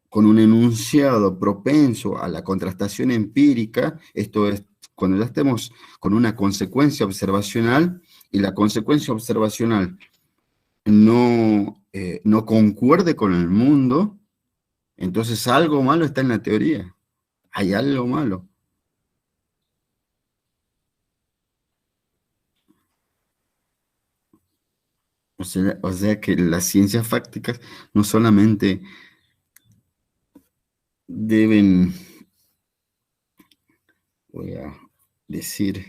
con un enunciado propenso a la contrastación empírica, esto es, cuando ya estemos con una consecuencia observacional, y la consecuencia observacional no concuerde con el mundo, entonces algo malo está en la teoría. Hay algo malo. O sea que las ciencias fácticas no solamente deben, voy a decir,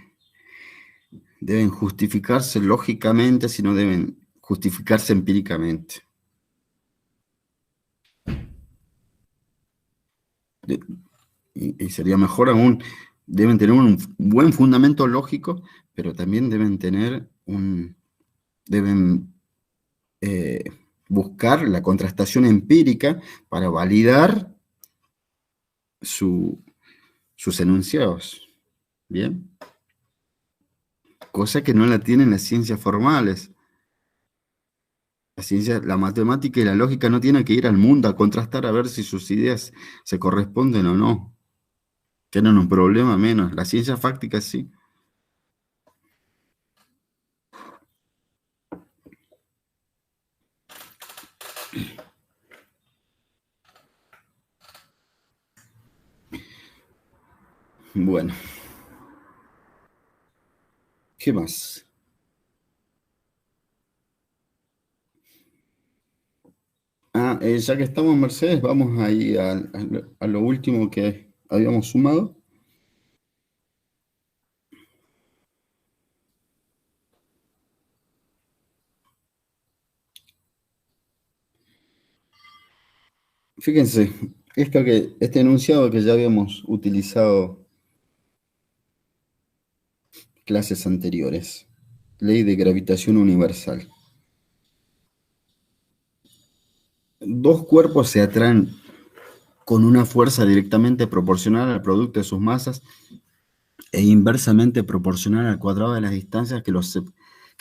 deben justificarse lógicamente, sino deben justificarse empíricamente. Y sería mejor aún, deben tener un buen fundamento lógico, pero también deben tener deben buscar la contrastación empírica para validar sus enunciados. ¿Bien? Cosa que no la tienen las ciencias formales. La matemática y la lógica no tienen que ir al mundo a contrastar a ver si sus ideas se corresponden o no. Tienen un problema menos. La ciencia fáctica sí. Bueno. ¿Qué más? Ya que estamos en Mercedes, vamos ahí a lo último que habíamos sumado. Fíjense, este enunciado que ya habíamos utilizado clases anteriores, ley de gravitación universal. Dos cuerpos se atraen con una fuerza directamente proporcional al producto de sus masas e inversamente proporcional al cuadrado de las distancias que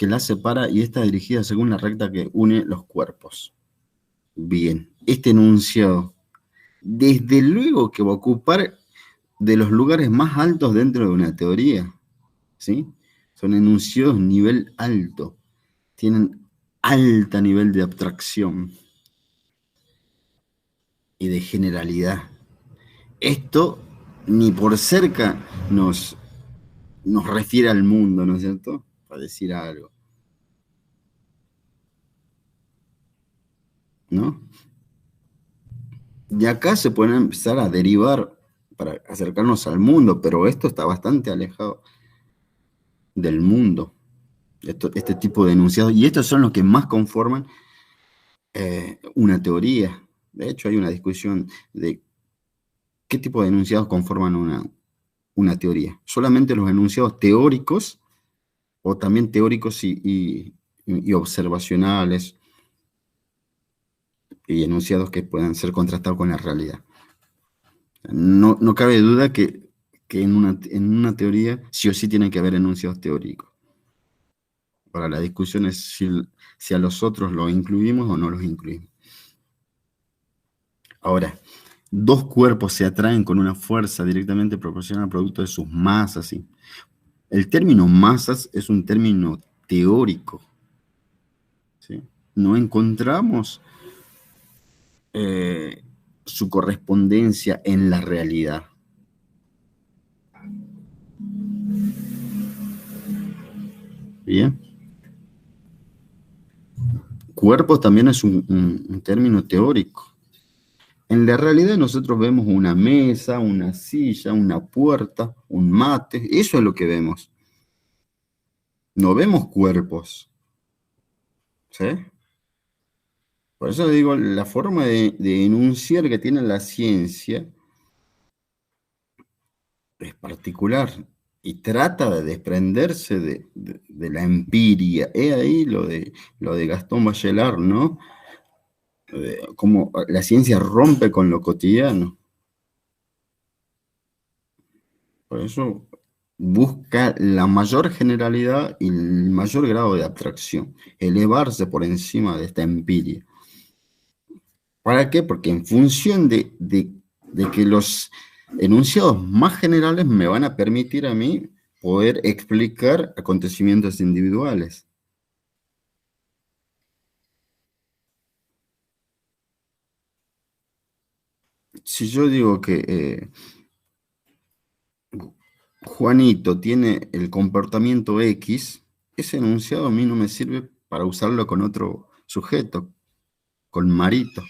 las separa y está dirigida según la recta que une los cuerpos. Bien, este enunciado, desde luego que va a ocupar de los lugares más altos dentro de una teoría, ¿sí? Son enunciados nivel alto, tienen alto nivel de abstracción y de generalidad. Esto ni por cerca nos refiere al mundo, ¿no es cierto? Para decir algo, ¿no? Y acá se pueden empezar a derivar para acercarnos al mundo, pero esto está bastante alejado del mundo, este tipo de enunciados, y estos son los que más conforman una teoría. De hecho, hay una discusión de qué tipo de enunciados conforman una teoría. ¿Solamente los enunciados teóricos o también teóricos y observacionales y enunciados que puedan ser contrastados con la realidad? No cabe duda que en una teoría sí o sí tienen que haber enunciados teóricos. Ahora, la discusión es si a los otros los incluimos o no los incluimos. Ahora, dos cuerpos se atraen con una fuerza directamente proporcional al producto de sus masas. ¿Sí? El término masas es un término teórico. ¿Sí? No encontramos su correspondencia en la realidad. Bien. Cuerpos también es un término teórico. En la realidad nosotros vemos una mesa, una silla, una puerta, un mate, eso es lo que vemos. No vemos cuerpos. ¿Sí? Por eso digo, la forma de enunciar que tiene la ciencia es particular y trata de desprenderse de la empiria. He ahí lo de Gastón Bachelard, ¿no? Cómo la ciencia rompe con lo cotidiano. Por eso busca la mayor generalidad y el mayor grado de abstracción, elevarse por encima de esta empiria. ¿Para qué? Porque en función de que los enunciados más generales me van a permitir a mí poder explicar acontecimientos individuales. Si yo digo que Juanito tiene el comportamiento X, ese enunciado a mí no me sirve para usarlo con otro sujeto, con Marito.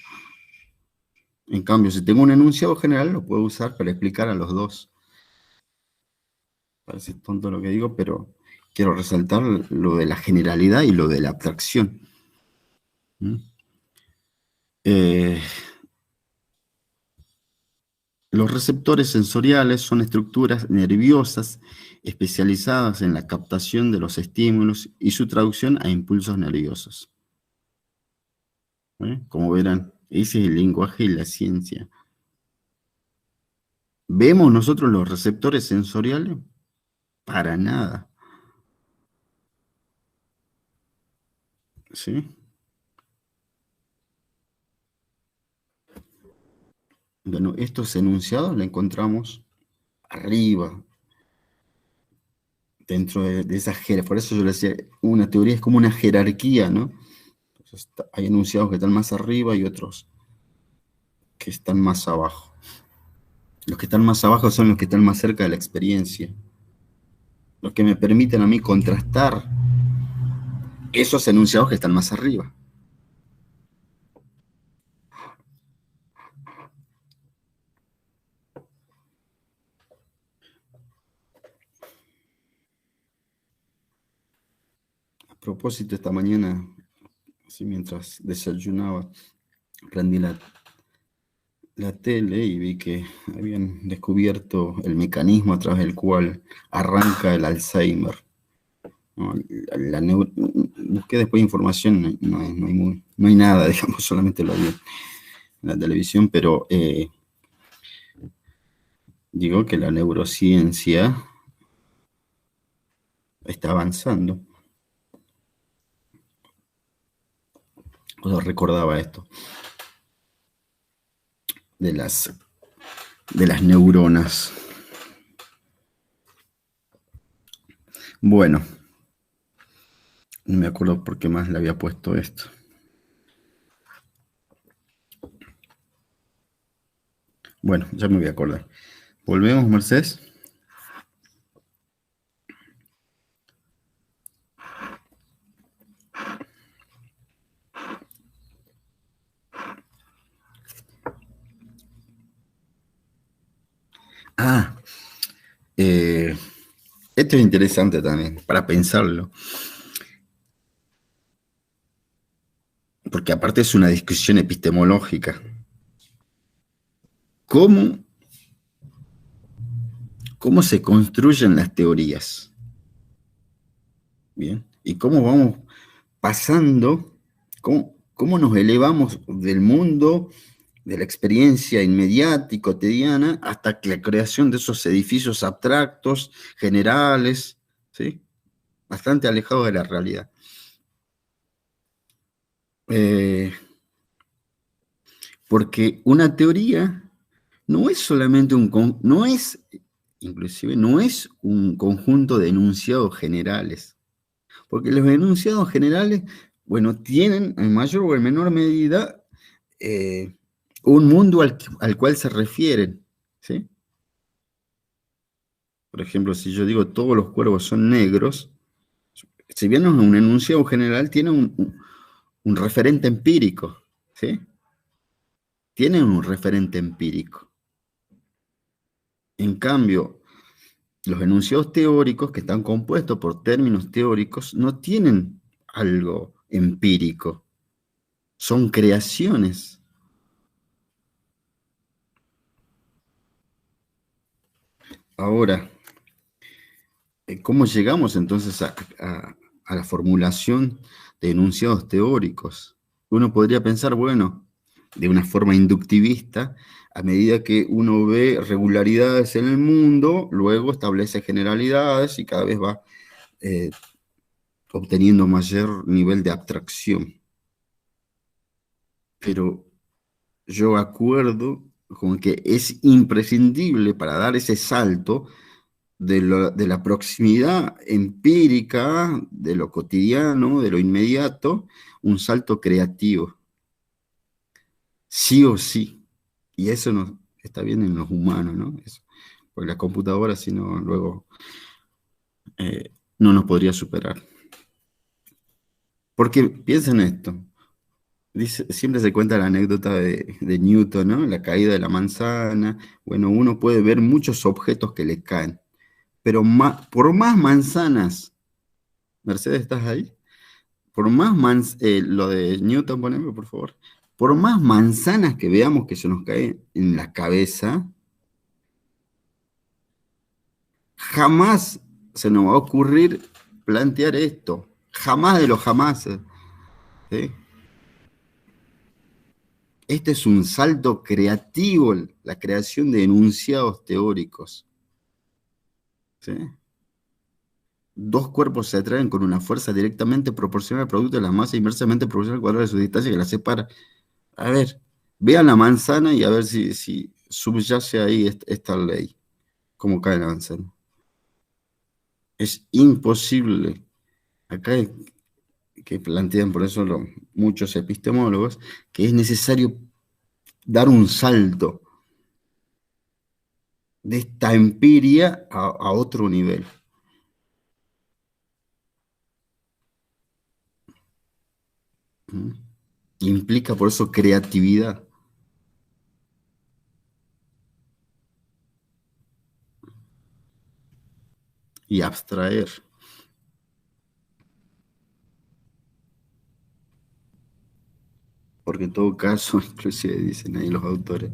En cambio, si tengo un enunciado general, lo puedo usar para explicar a los dos. Parece tonto lo que digo, pero quiero resaltar lo de la generalidad y lo de la abstracción. Los receptores sensoriales son estructuras nerviosas especializadas en la captación de los estímulos y su traducción a impulsos nerviosos. Como verán, ese es el lenguaje y la ciencia. ¿Vemos nosotros los receptores sensoriales? Para nada. ¿Sí? Bueno, estos enunciados los encontramos arriba, dentro de esa jerarquía. Por eso yo le decía, una teoría es como una jerarquía, ¿no? Entonces, hay enunciados que están más arriba y otros que están más abajo. Los que están más abajo son los que están más cerca de la experiencia, los que me permiten a mí contrastar esos enunciados que están más arriba. A propósito, esta mañana, así mientras desayunaba, prendí la tele y vi que habían descubierto el mecanismo a través del cual arranca el Alzheimer. ¿No? Busqué después información, no hay nada, digamos, solamente lo vi en la televisión, pero digo que la neurociencia está avanzando. Yo recordaba esto de las neuronas. Bueno, no me acuerdo por qué más le había puesto esto. Bueno, ya me voy a acordar. ¿Volvemos, Mercedes? Esto es interesante también, para pensarlo. Porque aparte es una discusión epistemológica. ¿Cómo se construyen las teorías? Bien. Y cómo vamos pasando, cómo nos elevamos del mundo, de la experiencia inmediata y cotidiana, hasta la creación de esos edificios abstractos, generales, ¿sí? Bastante alejados de la realidad. Porque una teoría no es solamente no es un conjunto de enunciados generales. Porque los enunciados generales, bueno, tienen en mayor o en menor medida un mundo al cual se refieren, ¿sí? Por ejemplo, si yo digo todos los cuervos son negros, si bien es un enunciado general, tiene un referente empírico, ¿sí? Tiene un referente empírico. En cambio, los enunciados teóricos, que están compuestos por términos teóricos, no tienen algo empírico. Son creaciones. Ahora, ¿cómo llegamos entonces a la formulación de enunciados teóricos? Uno podría pensar, bueno, de una forma inductivista, a medida que uno ve regularidades en el mundo, luego establece generalidades y cada vez va obteniendo mayor nivel de abstracción. Pero yo acuerdo con que es imprescindible para dar ese salto de la proximidad empírica, de lo cotidiano, de lo inmediato, un salto creativo. Sí o sí. Y eso no está bien en los humanos, ¿no? Eso, porque la computadora, si no, luego no nos podría superar. Porque piensen esto. Siempre se cuenta la anécdota de Newton, ¿no? La caída de la manzana. Bueno, uno puede ver muchos objetos que le caen, pero por más manzanas, Mercedes, ¿estás ahí? Por más lo de Newton, poneme, por favor. Por más manzanas que veamos que se nos cae en la cabeza, jamás se nos va a ocurrir plantear esto. Jamás de los jamases. ¿Sí? Este es un salto creativo, la creación de enunciados teóricos. ¿Sí? Dos cuerpos se atraen con una fuerza directamente proporcional al producto de la masa, inversamente proporcional al cuadrado de su distancia que la separa. A ver, vean la manzana y a ver si subyace ahí esta ley. Cómo cae la manzana. Es imposible. Acá que plantean por eso muchos epistemólogos que es necesario dar un salto de esta empiria a otro nivel. Implica por eso creatividad. Y abstraer. Porque en todo caso, inclusive dicen ahí los autores,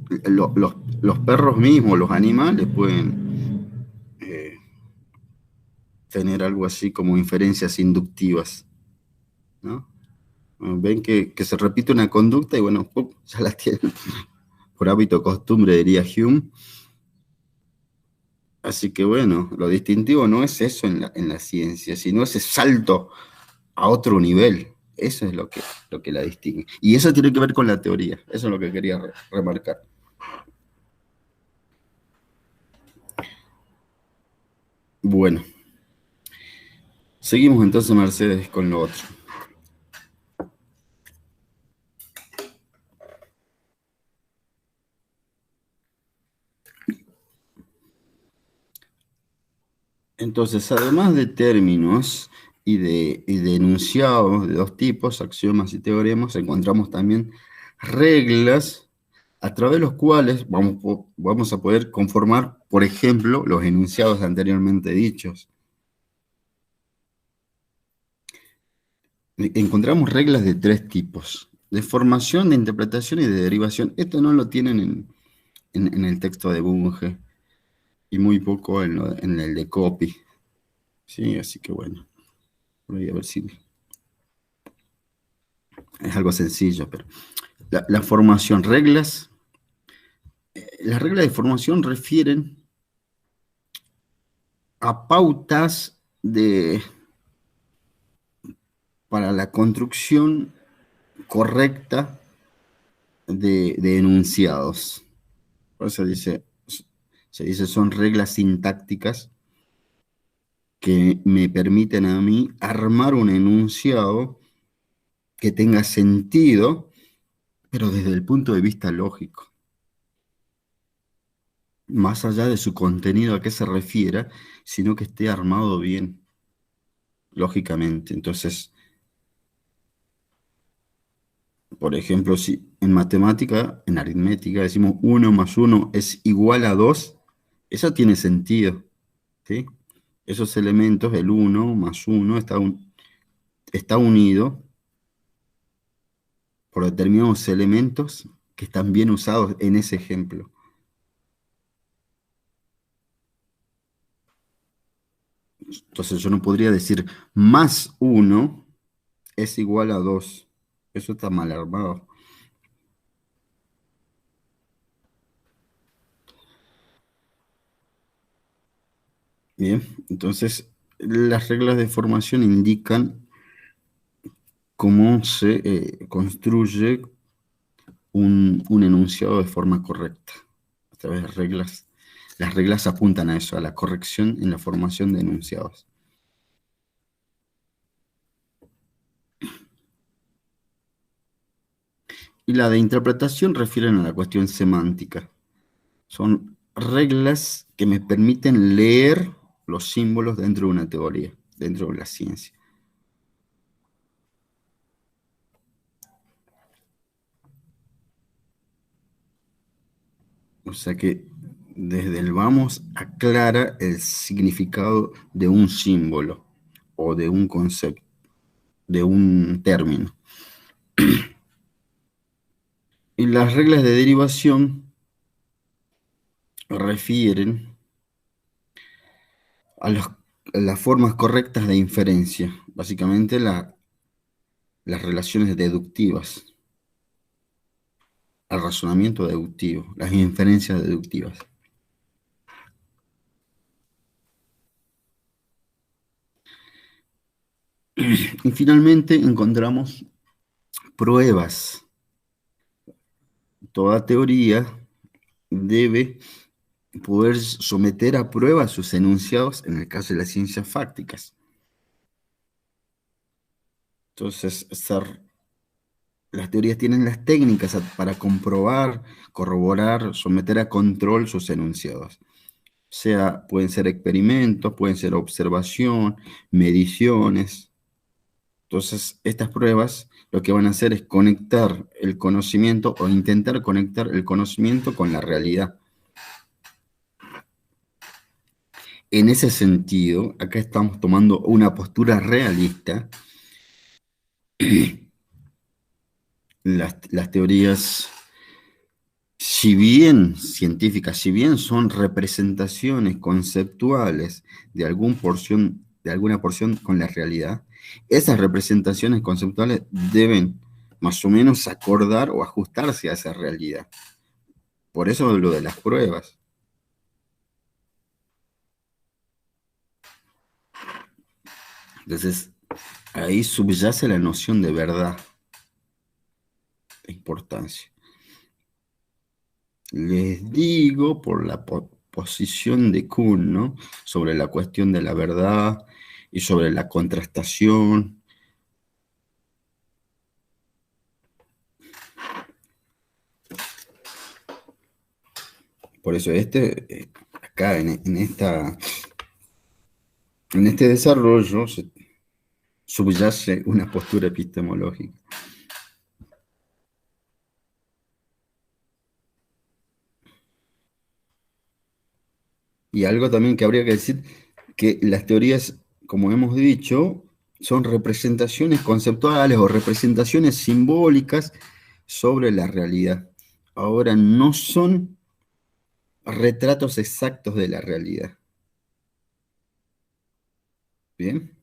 los perros mismos, los animales pueden tener algo así como inferencias inductivas, ¿no? Ven que se repite una conducta y bueno, ¡pum!, ya la tienen. Por hábito o costumbre, diría Hume. Así que bueno, lo distintivo no es eso en la ciencia, sino ese salto a otro nivel. Eso es lo que la distingue. Y eso tiene que ver con la teoría. Eso es lo que quería remarcar. Bueno, seguimos entonces, Mercedes, con lo otro. Entonces, además de términos y de enunciados de dos tipos, axiomas y teoremas, encontramos también reglas a través de los cuales vamos a poder conformar, por ejemplo, los enunciados anteriormente dichos. Encontramos reglas de tres tipos: de formación, de interpretación y de derivación. Esto no lo tienen en el texto de Bunge y muy poco en el de Copy. Sí, así que bueno, voy a ver si es algo sencillo, pero la formación, las reglas de formación refieren a pautas para la construcción correcta de enunciados. Por eso se dice son reglas sintácticas que me permiten a mí armar un enunciado que tenga sentido, pero desde el punto de vista lógico. Más allá de su contenido a qué se refiera, sino que esté armado bien, lógicamente. Entonces, por ejemplo, si en matemática, en aritmética, decimos 1 más 1 es igual a 2, eso tiene sentido, ¿sí? Esos elementos, el 1 más 1, está unido por determinados elementos que están bien usados en ese ejemplo. Entonces yo no podría decir más 1 es igual a 2. Eso está mal armado. Bien, entonces las reglas de formación indican cómo se construye un enunciado de forma correcta. A través de reglas. Las reglas apuntan a eso, a la corrección en la formación de enunciados. Y la de interpretación refieren a la cuestión semántica. Son reglas que me permiten leer los símbolos dentro de una teoría, dentro de la ciencia. O sea que desde el vamos aclara el significado de un símbolo o de un concepto, de un término. Y las reglas de derivación refieren a las formas correctas de inferencia, básicamente las relaciones deductivas, el razonamiento deductivo, las inferencias deductivas. Y finalmente encontramos pruebas. Toda teoría debe poder someter a prueba sus enunciados en el caso de las ciencias fácticas. Entonces, las teorías tienen las técnicas para comprobar, corroborar, someter a control sus enunciados. Pueden ser experimentos, pueden ser observación, mediciones. Entonces, estas pruebas lo que van a hacer es conectar el conocimiento o intentar conectar el conocimiento con la realidad. En ese sentido, acá estamos tomando una postura realista. Las teorías, si bien científicas, si bien son representaciones conceptuales de alguna porción con la realidad, esas representaciones conceptuales deben más o menos acordar o ajustarse a esa realidad. Por eso lo de las pruebas. Entonces, ahí subyace la noción de verdad, de importancia. Les digo por la posición de Kuhn, ¿no? Sobre la cuestión de la verdad y sobre la contrastación. Por eso acá en este desarrollo subyace una postura epistemológica. Y algo también que habría que decir, que las teorías, como hemos dicho, son representaciones conceptuales o representaciones simbólicas sobre la realidad. Ahora, no son retratos exactos de la realidad. ¿Bien?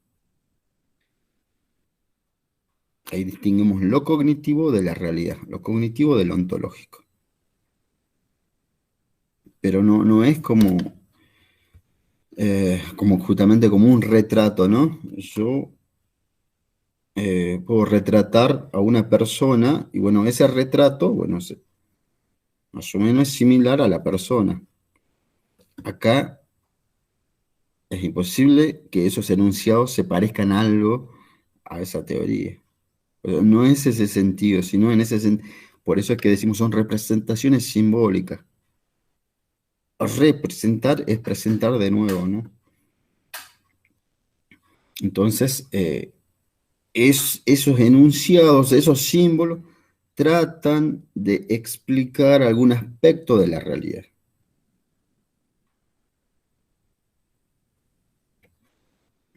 Ahí distinguimos lo cognitivo de la realidad, lo cognitivo de lo ontológico. Pero no es como justamente como un retrato, ¿no? Yo puedo retratar a una persona y bueno, ese retrato, bueno, más o menos es similar a la persona. Acá es imposible que esos enunciados se parezcan algo a esa teoría. Pero no es ese sentido, sino en ese sentido. Por eso es que decimos son representaciones simbólicas. Representar es presentar de nuevo, ¿no? Entonces, esos enunciados, esos símbolos, tratan de explicar algún aspecto de la realidad.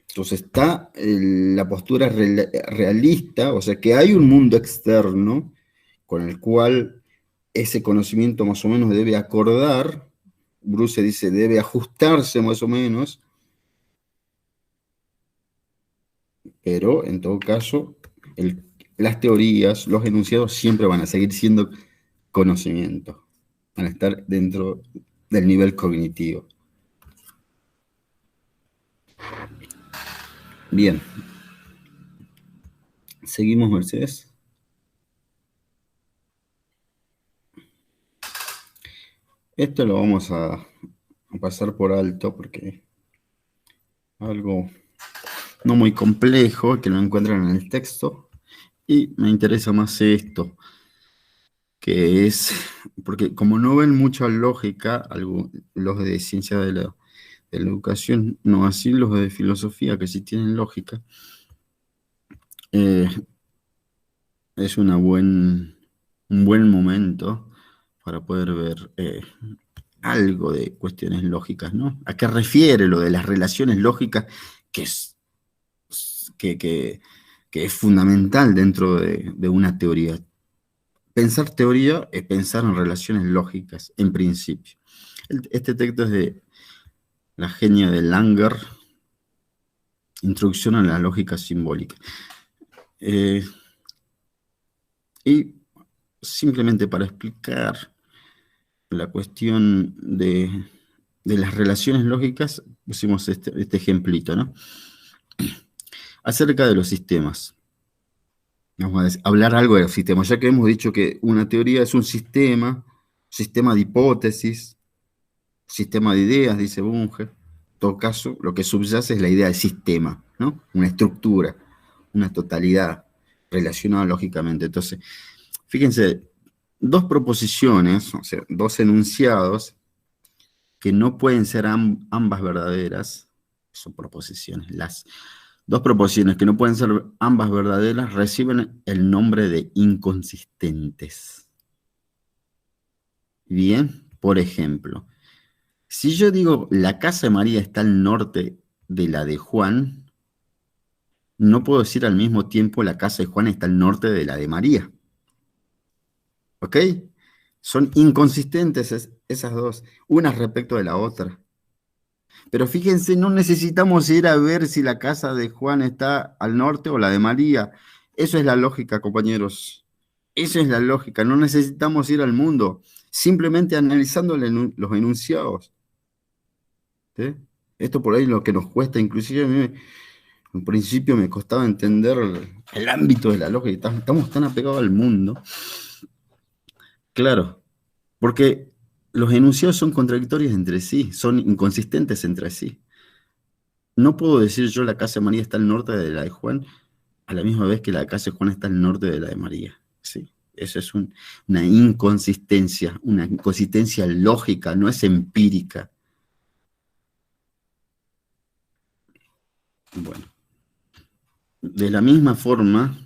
Entonces está la postura realista, o sea que hay un mundo externo con el cual ese conocimiento más o menos debe acordar, Bruce dice, debe ajustarse más o menos, pero en todo caso, las teorías, los enunciados siempre van a seguir siendo conocimiento, van a estar dentro del nivel cognitivo. Bien, seguimos, Mercedes. Esto lo vamos a pasar por alto porque es algo no muy complejo que lo encuentran en el texto y me interesa más esto, que es, porque como no ven mucha lógica, los de ciencia de la educación, no así los de filosofía, que sí tienen lógica, es un buen momento para poder ver algo de cuestiones lógicas, ¿no? ¿A qué refiere lo de las relaciones lógicas que que es fundamental dentro de una teoría? Pensar teoría es pensar en relaciones lógicas, en principio. Este texto es de la genia de Langer, Introducción a la lógica simbólica. Y simplemente para explicar la cuestión de las relaciones lógicas, pusimos este ejemplito, ¿no? Acerca de los sistemas. Vamos a hablar algo de los sistemas, ya que hemos dicho que una teoría es un sistema de hipótesis, sistema de ideas, dice Bunge. En todo caso, lo que subyace es la idea de sistema, ¿no? Una estructura, una totalidad relacionada lógicamente. Entonces, fíjense, dos proposiciones, o sea, dos enunciados que no pueden ser ambas verdaderas, son proposiciones. Las dos proposiciones que no pueden ser ambas verdaderas reciben el nombre de inconsistentes. Bien, por ejemplo, si yo digo la casa de María está al norte de la de Juan, no puedo decir al mismo tiempo la casa de Juan está al norte de la de María. ¿Ok? Son inconsistentes esas dos, una respecto de la otra. Pero fíjense, no necesitamos ir a ver si la casa de Juan está al norte o la de María. Eso es la lógica, compañeros. Esa es la lógica. No necesitamos ir al mundo. Simplemente analizando los enunciados. ¿Sí? Esto por ahí es lo que nos cuesta, inclusive a mí En principio me costaba entender el ámbito de la lógica. Estamos tan apegados al mundo. Claro, porque los enunciados son contradictorios entre sí, son inconsistentes entre sí. No puedo decir yo la casa de María está al norte de la de Juan, a la misma vez que la casa de Juan está al norte de la de María. Sí, eso es una inconsistencia lógica, no es empírica. Bueno, de la misma forma,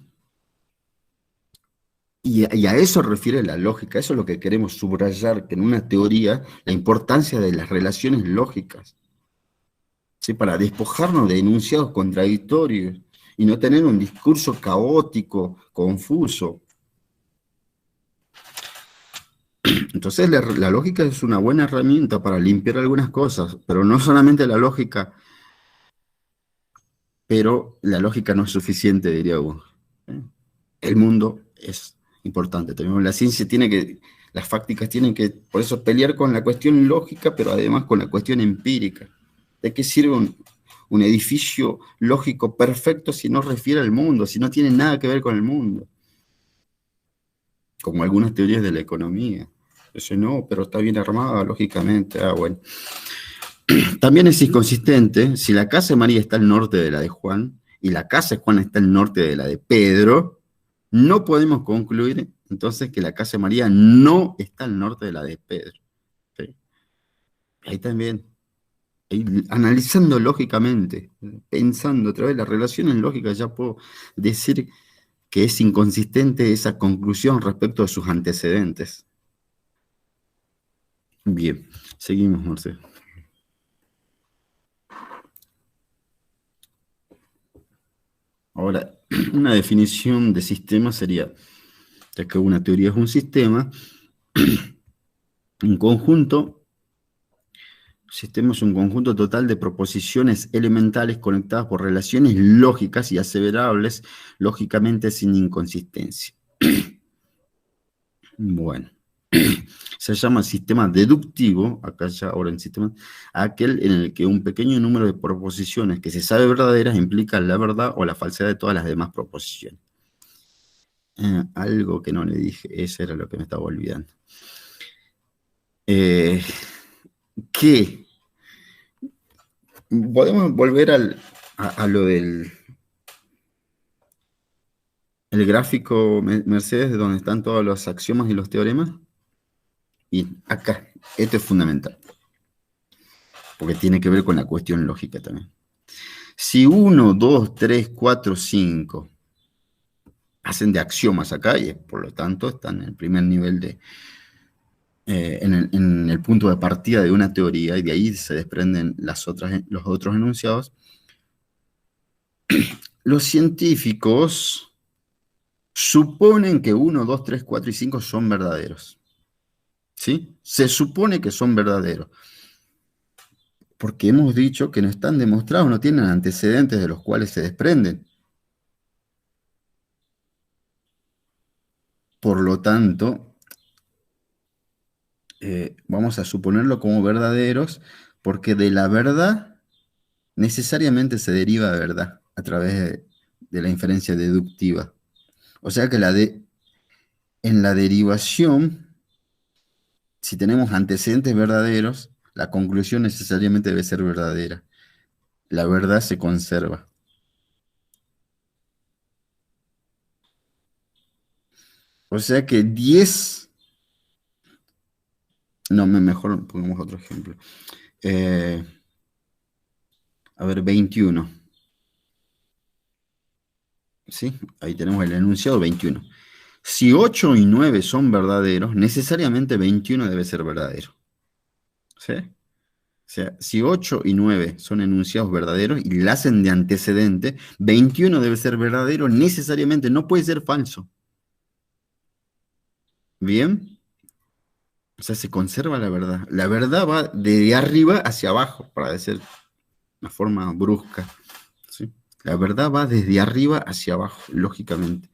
y a eso refiere la lógica, eso es lo que queremos subrayar, que en una teoría, la importancia de las relaciones lógicas, ¿sí? Para despojarnos de enunciados contradictorios y no tener un discurso caótico, confuso. Entonces la lógica es una buena herramienta para limpiar algunas cosas, pero no solamente la lógica, pero la lógica no es suficiente, diría vos. El mundo es importante. También la ciencia las fácticas tienen que, por eso, pelear con la cuestión lógica, pero además con la cuestión empírica. ¿De qué sirve un edificio lógico perfecto si no refiere al mundo, si no tiene nada que ver con el mundo? Como algunas teorías de la economía. Eso no, pero está bien armada, lógicamente. Bueno. También es inconsistente, si la casa de María está al norte de la de Juan, y la casa de Juan está al norte de la de Pedro, no podemos concluir entonces que la casa de María no está al norte de la de Pedro. ¿Sí? Ahí también, analizando lógicamente, pensando a través de las relaciones lógicas, ya puedo decir que es inconsistente esa conclusión respecto a sus antecedentes. Bien, seguimos, Marcelo. Ahora, una definición de sistema sería, ya que una teoría es un sistema, un conjunto. Sistema es un conjunto total de proposiciones elementales conectadas por relaciones lógicas y aseverables lógicamente sin inconsistencia. Bueno, se llama sistema deductivo, acá ya ahora en sistema, aquel en el que un pequeño número de proposiciones que se sabe verdaderas implica la verdad o la falsedad de todas las demás proposiciones. Algo que no le dije, eso era lo que me estaba olvidando. ¿Qué? Podemos volver a lo del el gráfico Mercedes, de donde están todos los axiomas y los teoremas. Y acá, esto es fundamental, porque tiene que ver con la cuestión lógica también. Si 1, 2, 3, 4, 5 hacen de axiomas acá, y por lo tanto están en el primer nivel de, en el punto de partida de una teoría, y de ahí se desprenden los otros enunciados, los científicos suponen que 1, 2, 3, 4 y 5 son verdaderos. ¿Sí? Se supone que son verdaderos. Porque hemos dicho que no están demostrados, no tienen antecedentes de los cuales se desprenden. Por lo tanto, vamos a suponerlo como verdaderos, porque de la verdad necesariamente se deriva verdad a través de la inferencia deductiva. O sea que en la derivación, si tenemos antecedentes verdaderos, la conclusión necesariamente debe ser verdadera. La verdad se conserva. O sea que 10... No, mejor pongamos otro ejemplo. A ver, 21. ¿Sí? Ahí tenemos el enunciado 21. Si 8 y 9 son verdaderos, necesariamente 21 debe ser verdadero. ¿Sí? O sea, si 8 y 9 son enunciados verdaderos y la hacen de antecedente, 21 debe ser verdadero necesariamente, no puede ser falso. ¿Bien? O sea, se conserva la verdad. La verdad va de arriba hacia abajo, para decir una forma brusca. ¿Sí? La verdad va desde arriba hacia abajo, lógicamente.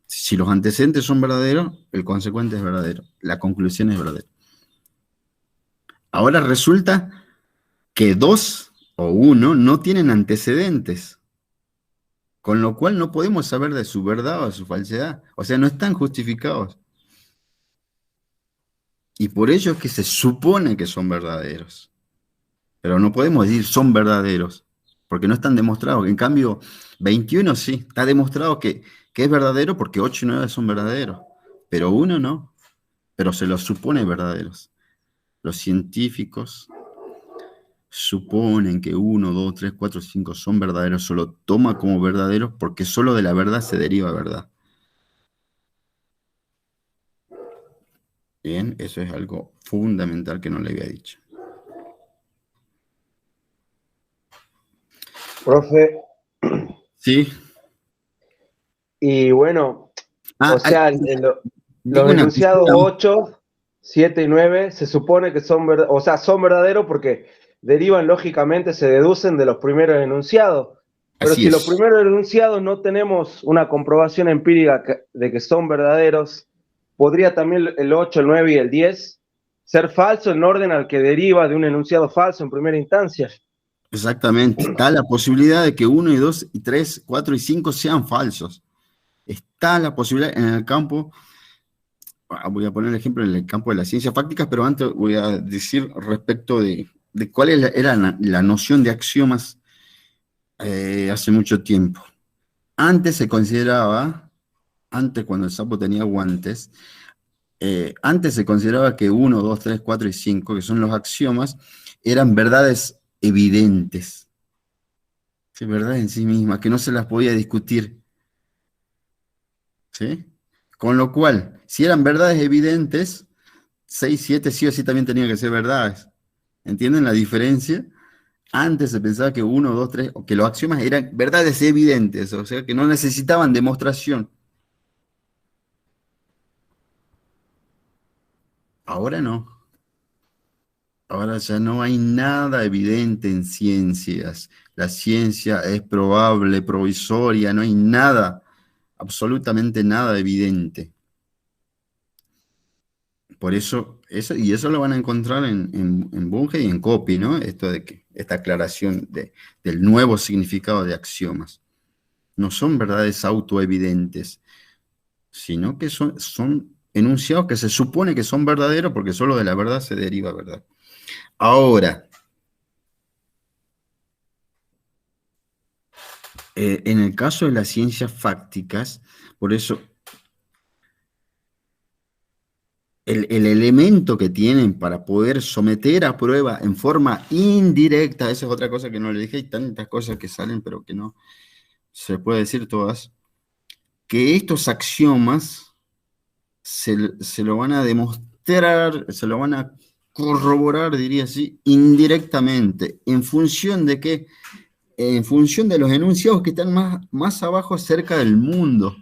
Si los antecedentes son verdaderos, el consecuente es verdadero. La conclusión es verdadera. Ahora resulta que 2 o 1 no tienen antecedentes. Con lo cual no podemos saber de su verdad o de su falsedad. O sea, no están justificados. Y por ello es que se supone que son verdaderos. Pero no podemos decir son verdaderos, porque no están demostrados. En cambio, 21 sí, está demostrado que es verdadero porque 8 y 9 son verdaderos. Pero uno no, pero se los supone verdaderos. Los científicos suponen que 1, 2, 3, 4, 5 son verdaderos, solo toma como verdaderos porque solo de la verdad se deriva verdad. Bien, eso es algo fundamental que no le había dicho. Profe, Sí. y bueno, o sea, Digo los una enunciados cosita. 8, 7 y 9 se supone que son son verdaderos porque derivan lógicamente, se deducen de los primeros enunciados. Pero Así si los es. primeros enunciados no tenemos una comprobación empírica de que son verdaderos, podría también el 8, el 9 y el 10 ser falso en orden al que deriva de un enunciado falso en primera instancia. Exactamente. Está la posibilidad de que 1 y 2 y 3, 4 y 5 sean falsos. Está la posibilidad en el campo, voy a poner el ejemplo en el campo de las ciencias fácticas, pero antes voy a decir respecto de cuál era la noción de axiomas hace mucho tiempo. Antes se consideraba, antes cuando el sapo tenía guantes, antes se consideraba que 1, 2, 3, 4 y 5, que son los axiomas, eran verdades evidentes. ¿Sí? Verdades en sí mismas, que no se las podía discutir. ¿Sí? Con lo cual, si eran verdades evidentes, 6, 7 sí o sí también tenían que ser verdades. ¿Entienden la diferencia? Antes se pensaba que 1, 2, 3, o que los axiomas eran verdades evidentes, o sea, que no necesitaban demostración. Ahora no. Ahora ya no hay nada evidente en ciencias. La ciencia es probable, provisoria, no hay nada, absolutamente nada evidente. Por eso, y eso lo van a encontrar en Bunge y en Copy, ¿no? Esto de que, esta aclaración del nuevo significado de axiomas. No son verdades autoevidentes, sino que son enunciados que se supone que son verdaderos porque solo de la verdad se deriva verdad. Ahora, en el caso de las ciencias fácticas, por eso el elemento que tienen para poder someter a prueba en forma indirecta, esa es otra cosa que no le dije, hay tantas cosas que salen, pero que no se puede decir todas, que estos axiomas se lo van a demostrar, se lo van a corroborar, diría así, indirectamente. ¿En función de qué? En función de los enunciados que están más abajo cerca del mundo.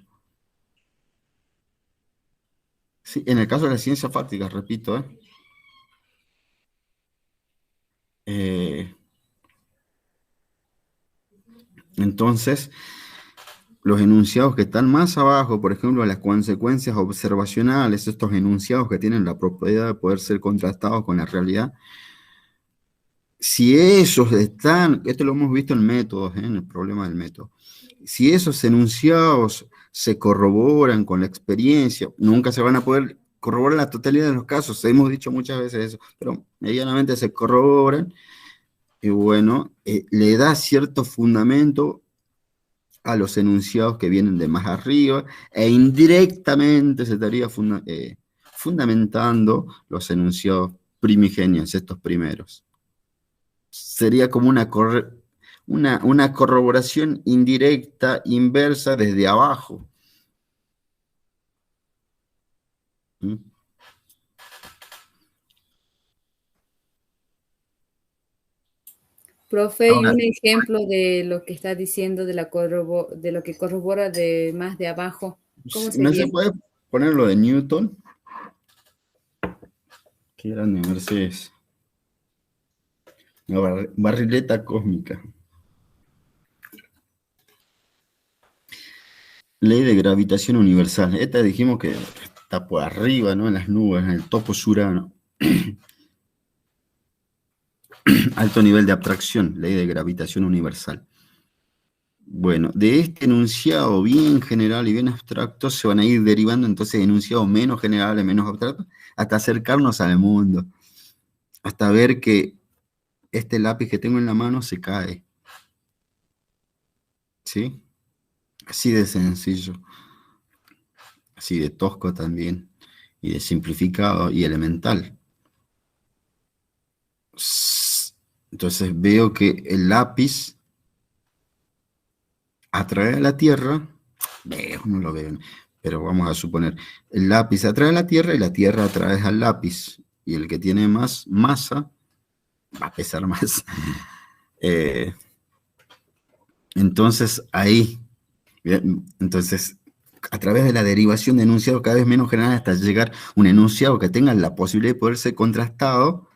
Sí, en el caso de las ciencias fácticas, repito. Entonces, los enunciados que están más abajo, por ejemplo, las consecuencias observacionales, estos enunciados que tienen la propiedad de poder ser contrastados con la realidad, si esos están, esto lo hemos visto en métodos, en el problema del método, si esos enunciados se corroboran con la experiencia, nunca se van a poder corroborar en la totalidad de los casos, hemos dicho muchas veces eso, pero medianamente se corroboran, y bueno, le da cierto fundamento a los enunciados que vienen de más arriba, e indirectamente se estaría fundamentando los enunciados primigenios, estos primeros. Sería como una corroboración indirecta, inversa, desde abajo. ¿Mm? Profe, y Ahora, un ejemplo de lo que está diciendo de lo que corrobora de más de abajo, ¿cómo ¿no sería? se puede poner lo de Newton? Qué grande, Mercedes. Una barrileta cósmica. Ley de gravitación universal. Esta dijimos que está por arriba, ¿no? En las nubes, en el topos Urano. Alto nivel de abstracción, ley de gravitación universal. Bueno, de este enunciado bien general y bien abstracto se van a ir derivando entonces enunciados menos generales, menos abstractos, hasta acercarnos al mundo, hasta ver que este lápiz que tengo en la mano se cae. ¿Sí? Así de sencillo, así de tosco también, y de simplificado y elemental. Entonces veo que el lápiz atrae a la Tierra, no lo veo, pero vamos a suponer, el lápiz atrae a la Tierra y la Tierra atrae al lápiz, y el que tiene más masa va a pesar más. Entonces ahí, entonces a través de la derivación de enunciados cada vez menos generales hasta llegar a un enunciado que tenga la posibilidad de poder ser contrastado,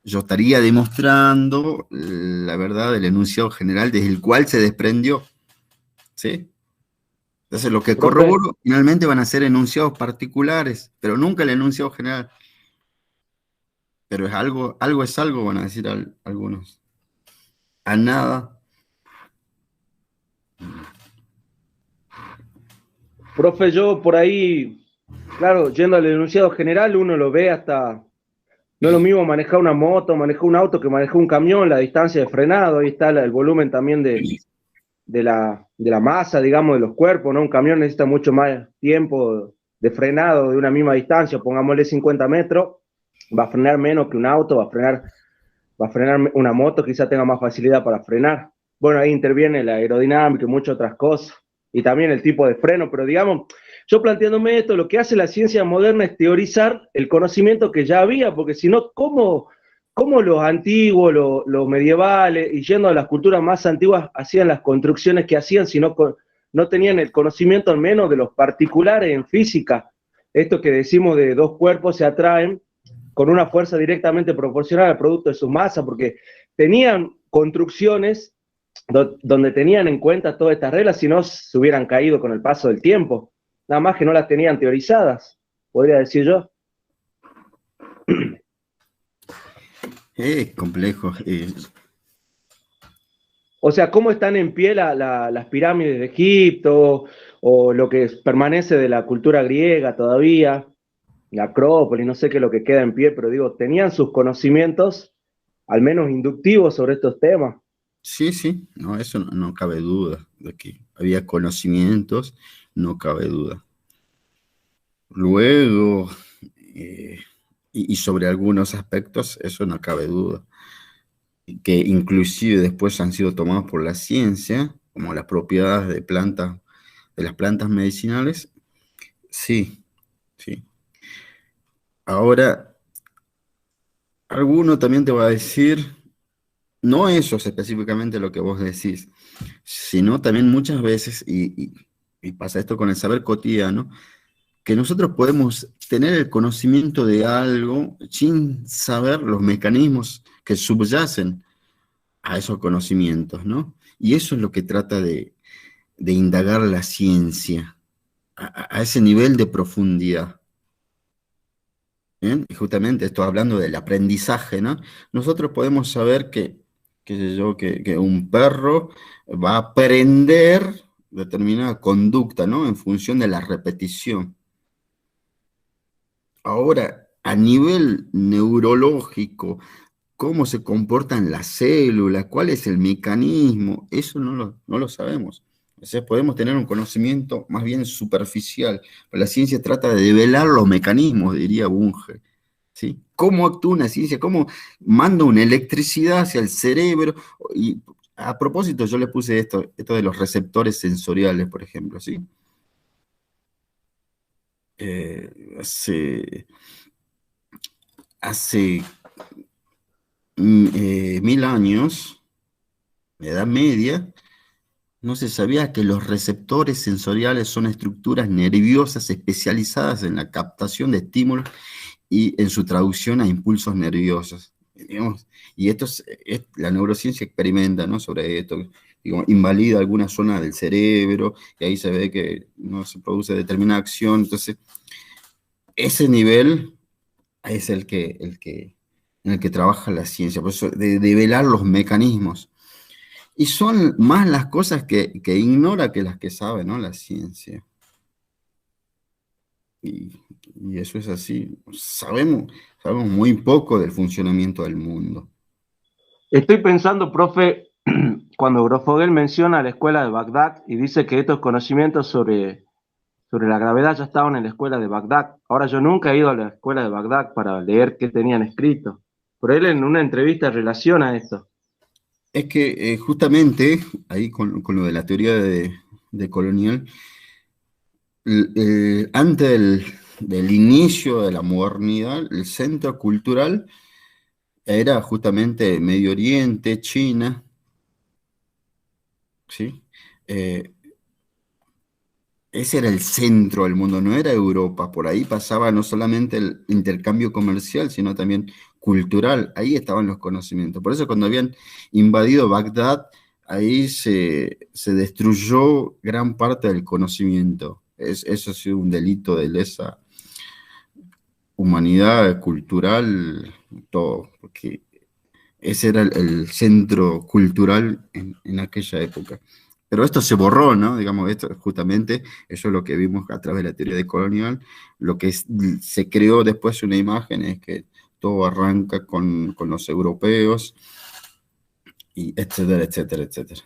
yo estaría demostrando la verdad del enunciado general desde el cual se desprendió. ¿Sí? Entonces lo que Profe, corroboro finalmente van a ser enunciados particulares, pero nunca el enunciado general. Pero es algo es algo, van a decir algunos. A nada. profe, yo por ahí, claro, yendo al enunciado general, uno lo ve hasta, no es lo mismo manejar una moto, manejar un auto que manejar un camión, la distancia de frenado, ahí está el volumen también de la masa, digamos, de los cuerpos, ¿no? Un camión necesita mucho más tiempo de frenado de una misma distancia, pongámosle 50 metros, va a frenar menos que un auto, va a frenar una moto, quizá tenga más facilidad para frenar. Bueno, ahí interviene la aerodinámica y muchas otras cosas, y también el tipo de freno, pero digamos, yo planteándome esto, lo que hace la ciencia moderna es teorizar el conocimiento que ya había, porque si no, ¿cómo los antiguos, los medievales, y yendo a las culturas más antiguas, hacían las construcciones que hacían si no tenían el conocimiento al menos de los particulares en física? Esto que decimos de dos cuerpos se atraen con una fuerza directamente proporcional al producto de su masa, porque tenían construcciones donde tenían en cuenta todas estas reglas, si no se hubieran caído con el paso del tiempo, nada más que no las tenían teorizadas, podría decir yo. Es complejo. O sea, ¿cómo están en pie las pirámides de Egipto o lo que permanece de la cultura griega todavía, la Acrópolis, no sé qué es lo que queda en pie, pero digo, tenían sus conocimientos, al menos inductivos, sobre estos temas. Sí, sí, no, eso no cabe duda, de que había conocimientos, no cabe duda. Luego, y sobre algunos aspectos, eso no cabe duda, que inclusive después han sido tomados por la ciencia, como las propiedades de las plantas medicinales, sí, sí. Ahora, alguno también te va a decir, no eso es específicamente lo que vos decís, sino también muchas veces, y pasa esto con el saber cotidiano, que nosotros podemos tener el conocimiento de algo sin saber los mecanismos que subyacen a esos conocimientos, ¿no? Y eso es lo que trata de indagar la ciencia, a ese nivel de profundidad. ¿Bien? Y justamente esto hablando del aprendizaje, ¿no? Nosotros podemos saber qué sé yo, que un perro va a aprender determinada conducta, ¿no? En función de la repetición. Ahora, a nivel neurológico, cómo se comportan las células, cuál es el mecanismo, eso no lo sabemos. O sea, podemos tener un conocimiento más bien superficial, pero la ciencia trata de develar los mecanismos, diría Bunge. ¿Sí? ¿Cómo actúa una ciencia? ¿Cómo manda una electricidad hacia el cerebro? Y a propósito, yo le puse esto de los receptores sensoriales, por ejemplo, ¿sí? Hace 1000 años, de Edad Media, no se sabía que los receptores sensoriales son estructuras nerviosas especializadas en la captación de estímulos y en su traducción a impulsos nerviosos. Digamos, y esto la neurociencia experimenta, ¿no? Sobre esto, digamos, invalida alguna zona del cerebro y ahí se ve que no se produce determinada acción. Entonces, ese nivel es en el que trabaja la ciencia, por eso de develar los mecanismos. Y son más las cosas que ignora que las que sabe, ¿no? La ciencia. Y, y eso es así. Sabemos muy poco del funcionamiento del mundo. Estoy pensando, profe, cuando Grofogel menciona la escuela de Bagdad y dice que estos conocimientos sobre la gravedad ya estaban en la escuela de Bagdad. Ahora, yo nunca he ido a la escuela de Bagdad para leer qué tenían escrito, pero él en una entrevista relaciona esto. Es que justamente ahí con lo de la teoría de colonial, antes del inicio de la modernidad, el centro cultural era justamente Medio Oriente, China, ¿sí? Eh, Ese era el centro del mundo, no era Europa. Por ahí pasaba no solamente el intercambio comercial, sino también cultural. Ahí estaban los conocimientos. Por eso cuando habían invadido Bagdad, ahí se destruyó gran parte del conocimiento. Eso ha sido un delito de lesa humanidad, cultural, todo, porque ese era el centro cultural en aquella época. Pero esto se borró, ¿no? Digamos, esto justamente, eso es lo que vimos a través de la teoría de colonial. Lo que se creó después una imagen es que todo arranca con los europeos, y etcétera, etcétera, etcétera.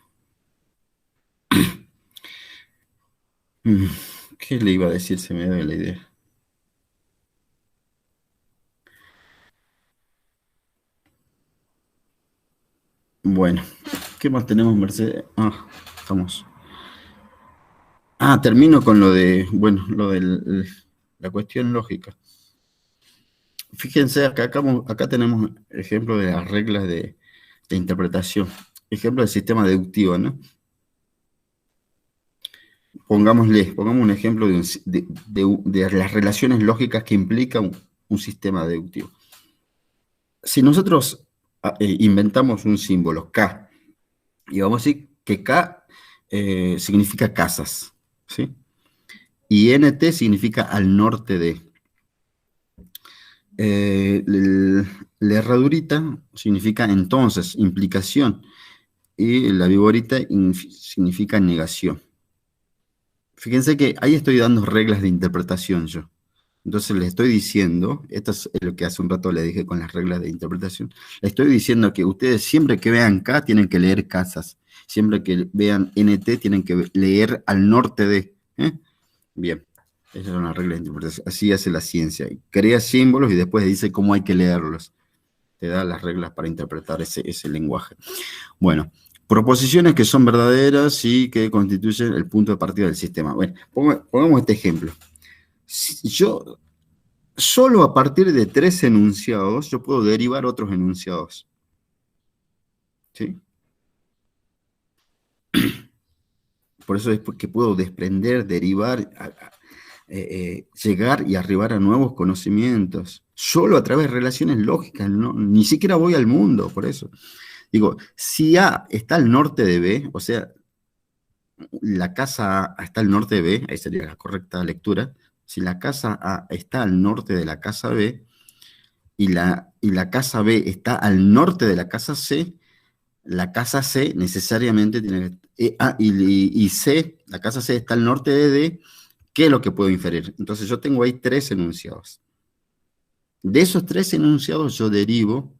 ¿Qué le iba a decir? Se me dio la idea. Bueno, ¿qué más tenemos, Mercedes? Estamos. Termino con lo de, bueno, la cuestión lógica. Fíjense, acá tenemos ejemplo de las reglas de interpretación. Ejemplo del sistema deductivo, ¿no? Pongamos un ejemplo de las relaciones lógicas que implica un sistema deductivo. Si nosotros inventamos un símbolo K, y vamos a decir que K significa casas, ¿sí? Y NT significa al norte de. La herradurita significa entonces, implicación, y la viborita significa negación. Fíjense que ahí estoy dando reglas de interpretación yo. Entonces le estoy diciendo, esto es lo que hace un rato le dije con las reglas de interpretación, le estoy diciendo que ustedes siempre que vean K tienen que leer casas, siempre que vean NT tienen que leer al norte de. Bien, esa es una regla de interpretación. Así hace la ciencia. Crea símbolos y después dice cómo hay que leerlos. Te da las reglas para interpretar ese lenguaje. Bueno, proposiciones que son verdaderas y que constituyen el punto de partida del sistema. Bueno, pongamos este ejemplo. Si yo, solo a partir de 3 enunciados, yo puedo derivar otros enunciados. ¿Sí? Por eso es que puedo desprender, derivar, llegar y arribar a nuevos conocimientos. Solo a través de relaciones lógicas, ni siquiera voy al mundo, por eso. Digo, si A está al norte de B, o sea, la casa A está al norte de B, ahí sería la correcta lectura. Si la casa A está al norte de la casa B y la casa B está al norte de la casa C, la casa C necesariamente tiene que. Y C, la casa C está al norte de D, ¿qué es lo que puedo inferir? Entonces yo tengo ahí 3 enunciados. De esos 3 enunciados yo derivo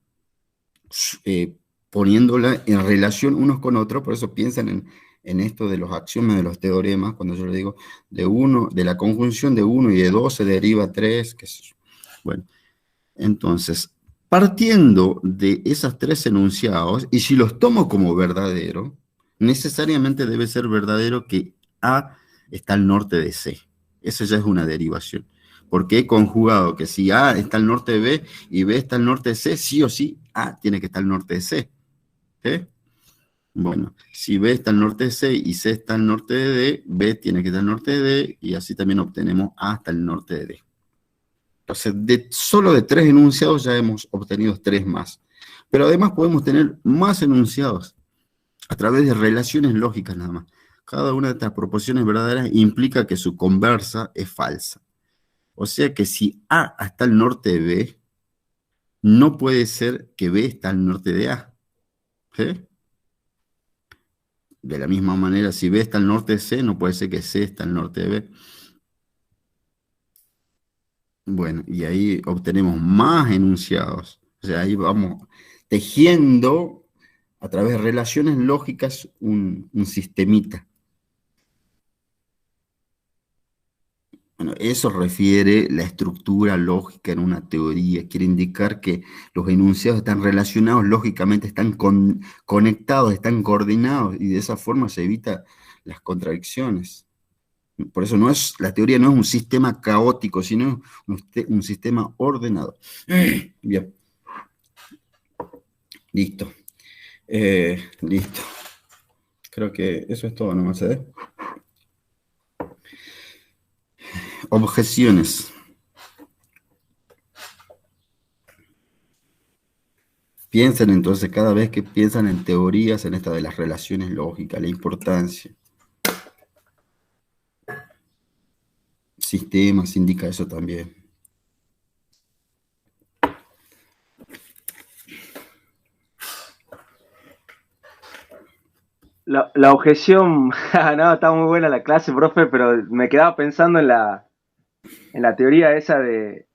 poniéndola en relación unos con otros, por eso piensan en esto de los axiomas, de los teoremas, cuando yo le digo de la conjunción de 1 y de 2 se deriva 3, qué sé yo. Bueno, entonces, partiendo de esos 3 enunciados, y si los tomo como verdadero, necesariamente debe ser verdadero que A está al norte de C. Eso ya es una derivación. Porque he conjugado que si A está al norte de B y B está al norte de C, sí o sí A tiene que estar al norte de C. ¿Sí? Bueno, si B está al norte de C y C está al norte de D, B tiene que estar al norte de D y así también obtenemos A hasta el norte de D. Entonces, solo de 3 enunciados ya hemos obtenido 3 más. Pero además podemos tener más enunciados a través de relaciones lógicas nada más. Cada una de estas proposiciones verdaderas implica que su conversa es falsa. O sea que si A está al norte de B, no puede ser que B está al norte de A. ¿Sí? De la misma manera, si B está al norte de C, no puede ser que C está al norte de B. Bueno, y ahí obtenemos más enunciados. O sea, ahí vamos tejiendo a través de relaciones lógicas un sistemita. Bueno, eso refiere la estructura lógica en una teoría. Quiere indicar que los enunciados están relacionados lógicamente, están conectados, están coordinados, y de esa forma se evita las contradicciones. Por eso la teoría no es un sistema caótico, sino un sistema ordenado. Bien. Listo. Listo. Creo que eso es todo nomás, ¿eh? Objeciones. Piensen entonces, cada vez que piensan en teorías, en esta de las relaciones lógicas, la importancia. Sistemas indica eso también. La objeción, no, está muy buena la clase, profe, pero me quedaba pensando en la teoría esa de,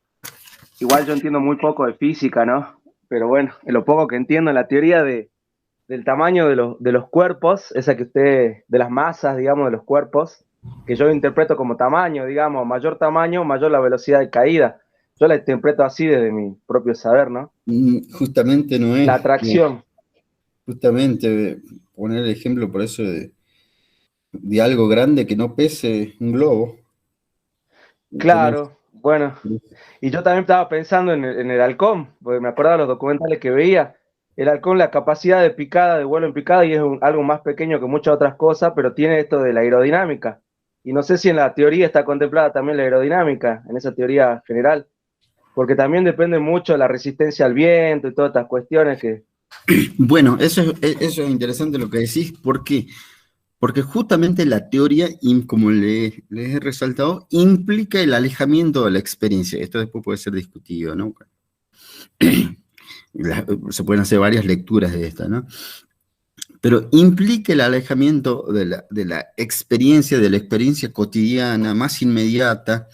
igual yo entiendo muy poco de física, ¿no? Pero bueno, en lo poco que entiendo, en la teoría del tamaño de los cuerpos, esa que usted, de las masas, digamos, de los cuerpos, que yo interpreto como tamaño, digamos, mayor tamaño, mayor la velocidad de caída. Yo la interpreto así desde mi propio saber, ¿no? Justamente no La es. atracción. Justamente poner el ejemplo por eso de algo grande que no pese un globo. Claro, bueno. Y yo también estaba pensando en el halcón, porque me acordaba de los documentales que veía. El halcón, la capacidad de picada, de vuelo en picada, y es algo más pequeño que muchas otras cosas, pero tiene esto de la aerodinámica. Y no sé si en la teoría está contemplada también la aerodinámica, en esa teoría general, porque también depende mucho de la resistencia al viento y todas estas cuestiones que... Bueno, eso es interesante lo que decís. ¿Por qué? Porque justamente la teoría, como les he resaltado, implica el alejamiento de la experiencia. Esto después puede ser discutido, ¿no? Se pueden hacer varias lecturas de esta, ¿no? Pero implica el alejamiento de la experiencia cotidiana, más inmediata,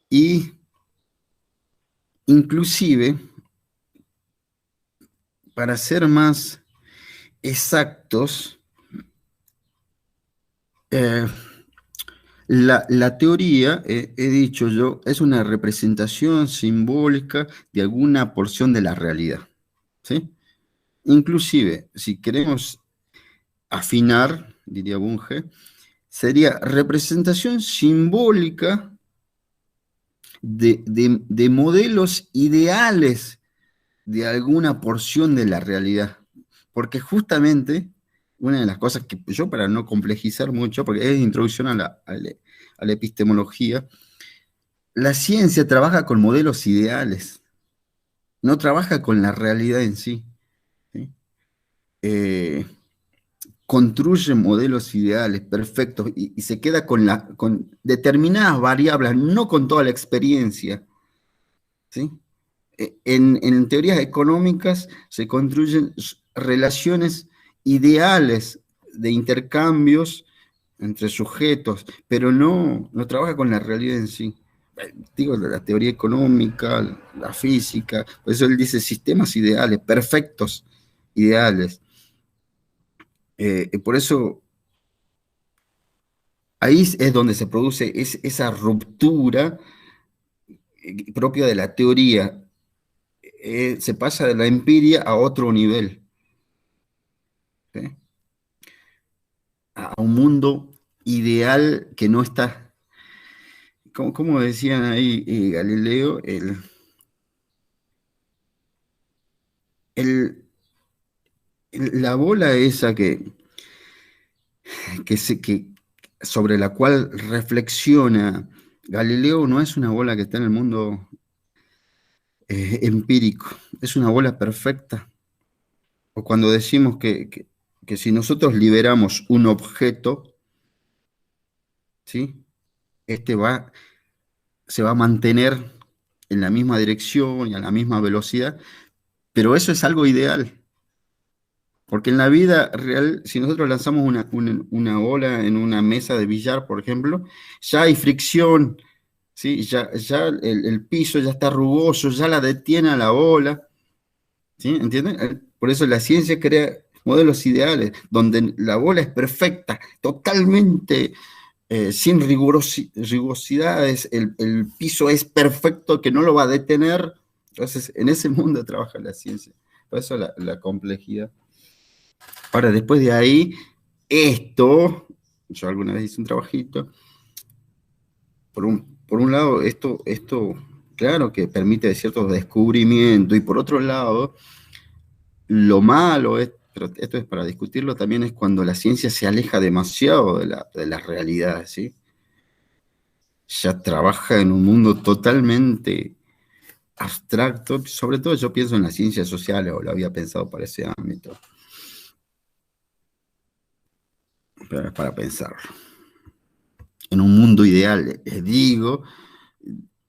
y inclusive, para ser más exactos, la teoría, he dicho yo, es una representación simbólica de alguna porción de la realidad, ¿sí? Inclusive, si queremos afinar, diría Bunge, sería representación simbólica de modelos ideales de alguna porción de la realidad. Porque justamente una de las cosas que yo, para no complejizar mucho, porque es introducción a la epistemología, la ciencia trabaja con modelos ideales, no trabaja con la realidad en sí, ¿sí? Construye modelos ideales perfectos y se queda con determinadas variables, no con toda la experiencia, ¿sí? En teorías económicas se construyen relaciones ideales de intercambios entre sujetos, pero no trabaja con la realidad en sí. Digo, la teoría económica, la física, por eso él dice sistemas ideales, perfectos ideales. Por eso ahí es donde se produce esa ruptura propia de la teoría. Se pasa de la empiria a otro nivel, ¿sí? A un mundo ideal que no está, como decían ahí Galileo, la bola esa que sobre la cual reflexiona Galileo no es una bola que está en el mundo empírico, es una bola perfecta. O cuando decimos que si nosotros liberamos un objeto, ¿sí? Este se va a mantener en la misma dirección y a la misma velocidad, pero eso es algo ideal. Porque en la vida real, si nosotros lanzamos una bola en una mesa de billar, por ejemplo, ya hay fricción, ¿sí? Ya el piso ya está rugoso, ya la detiene a la bola, ¿sí? ¿Entienden? Por eso la ciencia crea modelos ideales, donde la bola es perfecta, totalmente sin rigurosidades, el piso es perfecto, que no lo va a detener. Entonces, en ese mundo trabaja la ciencia. Por eso la complejidad. Ahora, después de ahí, yo alguna vez hice un trabajito, por un lado, esto, claro que permite ciertos descubrimientos, y por otro lado, lo malo es, pero esto es para discutirlo también, es cuando la ciencia se aleja demasiado de la realidad, ¿sí? Ya trabaja en un mundo totalmente abstracto, sobre todo yo pienso en las ciencias sociales, o lo había pensado para ese ámbito, pero es para pensar. En un mundo ideal, digo,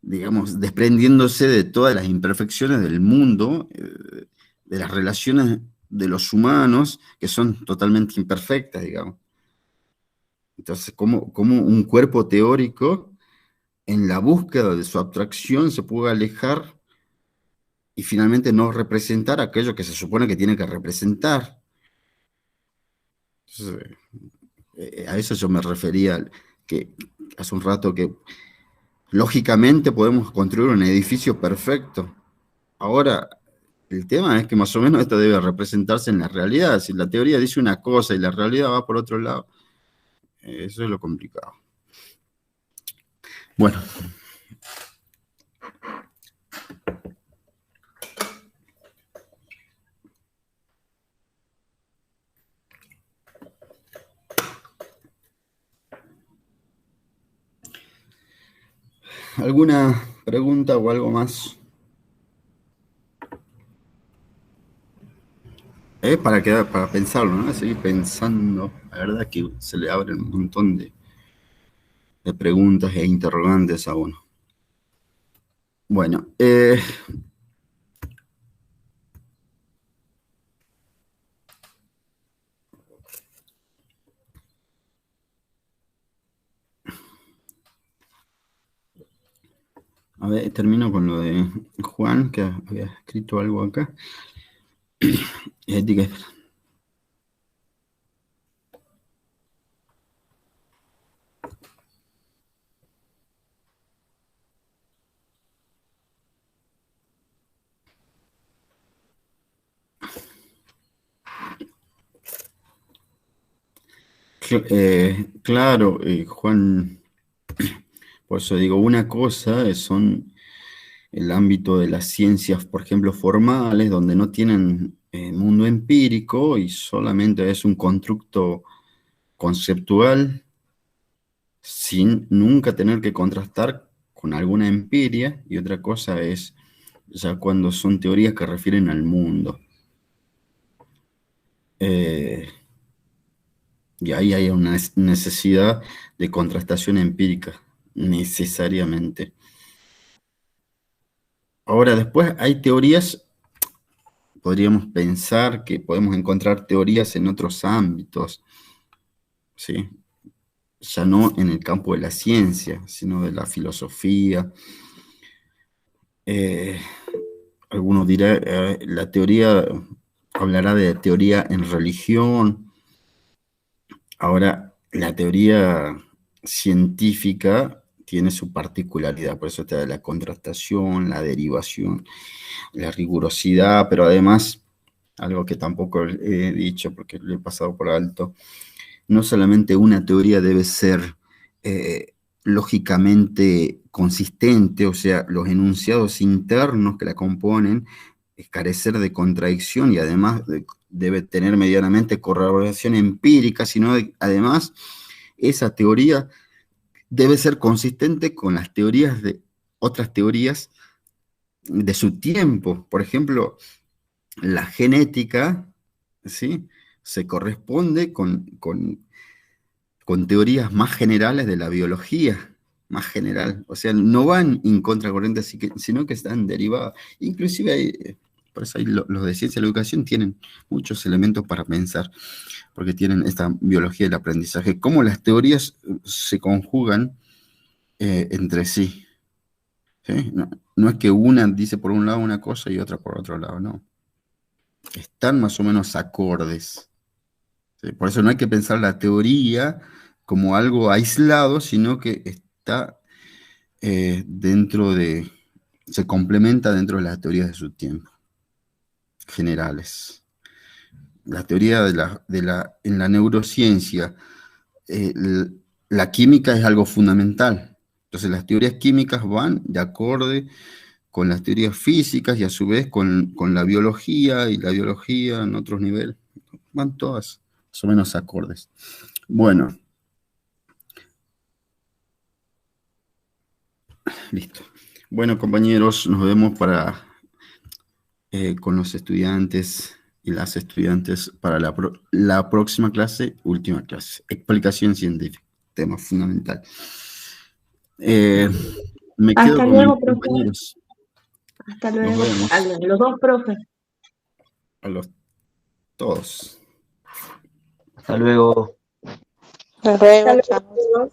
digamos, desprendiéndose de todas las imperfecciones del mundo, de las relaciones de los humanos, que son totalmente imperfectas, digamos. Entonces, ¿cómo un cuerpo teórico, en la búsqueda de su abstracción, se puede alejar y finalmente no representar aquello que se supone que tiene que representar? Entonces, a eso yo me refería, que hace un rato, que lógicamente podemos construir un edificio perfecto. Ahora, el tema es que más o menos esto debe representarse en la realidad. Si la teoría dice una cosa y la realidad va por otro lado, eso es lo complicado. Bueno. ¿Alguna pregunta o algo más? Para pensarlo, ¿no? Seguir pensando. La verdad que se le abren un montón de preguntas e interrogantes a uno. Bueno, a ver, termino con lo de Juan, que había escrito algo acá. Ética. Claro, Juan, por eso digo, una cosa son el ámbito de las ciencias, por ejemplo, formales, donde no tienen mundo empírico y solamente es un constructo conceptual, sin nunca tener que contrastar con alguna empiria, y otra cosa es ya cuando son teorías que refieren al mundo. Y ahí hay una necesidad de contrastación empírica, necesariamente. Ahora, después hay teorías, podríamos pensar que podemos encontrar teorías en otros ámbitos, ¿sí? Ya no en el campo de la ciencia, sino de la filosofía. Algunos dirán, la teoría hablará de teoría en religión. Ahora, la teoría científica tiene su particularidad, por eso está la contrastación, la derivación, la rigurosidad, pero además, algo que tampoco he dicho porque lo he pasado por alto, no solamente una teoría debe ser lógicamente consistente, o sea, los enunciados internos que la componen, carecer de contradicción y además debe tener medianamente corroboración empírica, sino además esa teoría debe ser consistente con las teorías de otras teorías de su tiempo. Por ejemplo, la genética, ¿sí?, se corresponde con teorías más generales de la biología, más general. O sea, no van en contracorriente, sino que están derivadas. Inclusive hay Por eso ahí los de ciencia de la educación tienen muchos elementos para pensar, porque tienen esta biología del aprendizaje, cómo las teorías se conjugan entre sí. ¿Sí? No es que una dice por un lado una cosa y otra por otro lado, no. Están más o menos acordes. ¿Sí? Por eso no hay que pensar la teoría como algo aislado, sino que está se complementa dentro de las teorías de su tiempo, generales. La teoría en la neurociencia, eh, la química es algo fundamental. Entonces las teorías químicas van de acorde con las teorías físicas y a su vez con la biología, y la biología en otros niveles. Van todas más o menos acordes. Bueno. Listo. Bueno, compañeros, nos vemos con los estudiantes y las estudiantes para la próxima clase, última clase. Explicación científica, tema fundamental. Me quedo Hasta con luego, mis profe. compañeros. Hasta Nos luego. vemos. A los dos profes. A todos. Hasta luego. Hasta luego, Hasta chao. luego.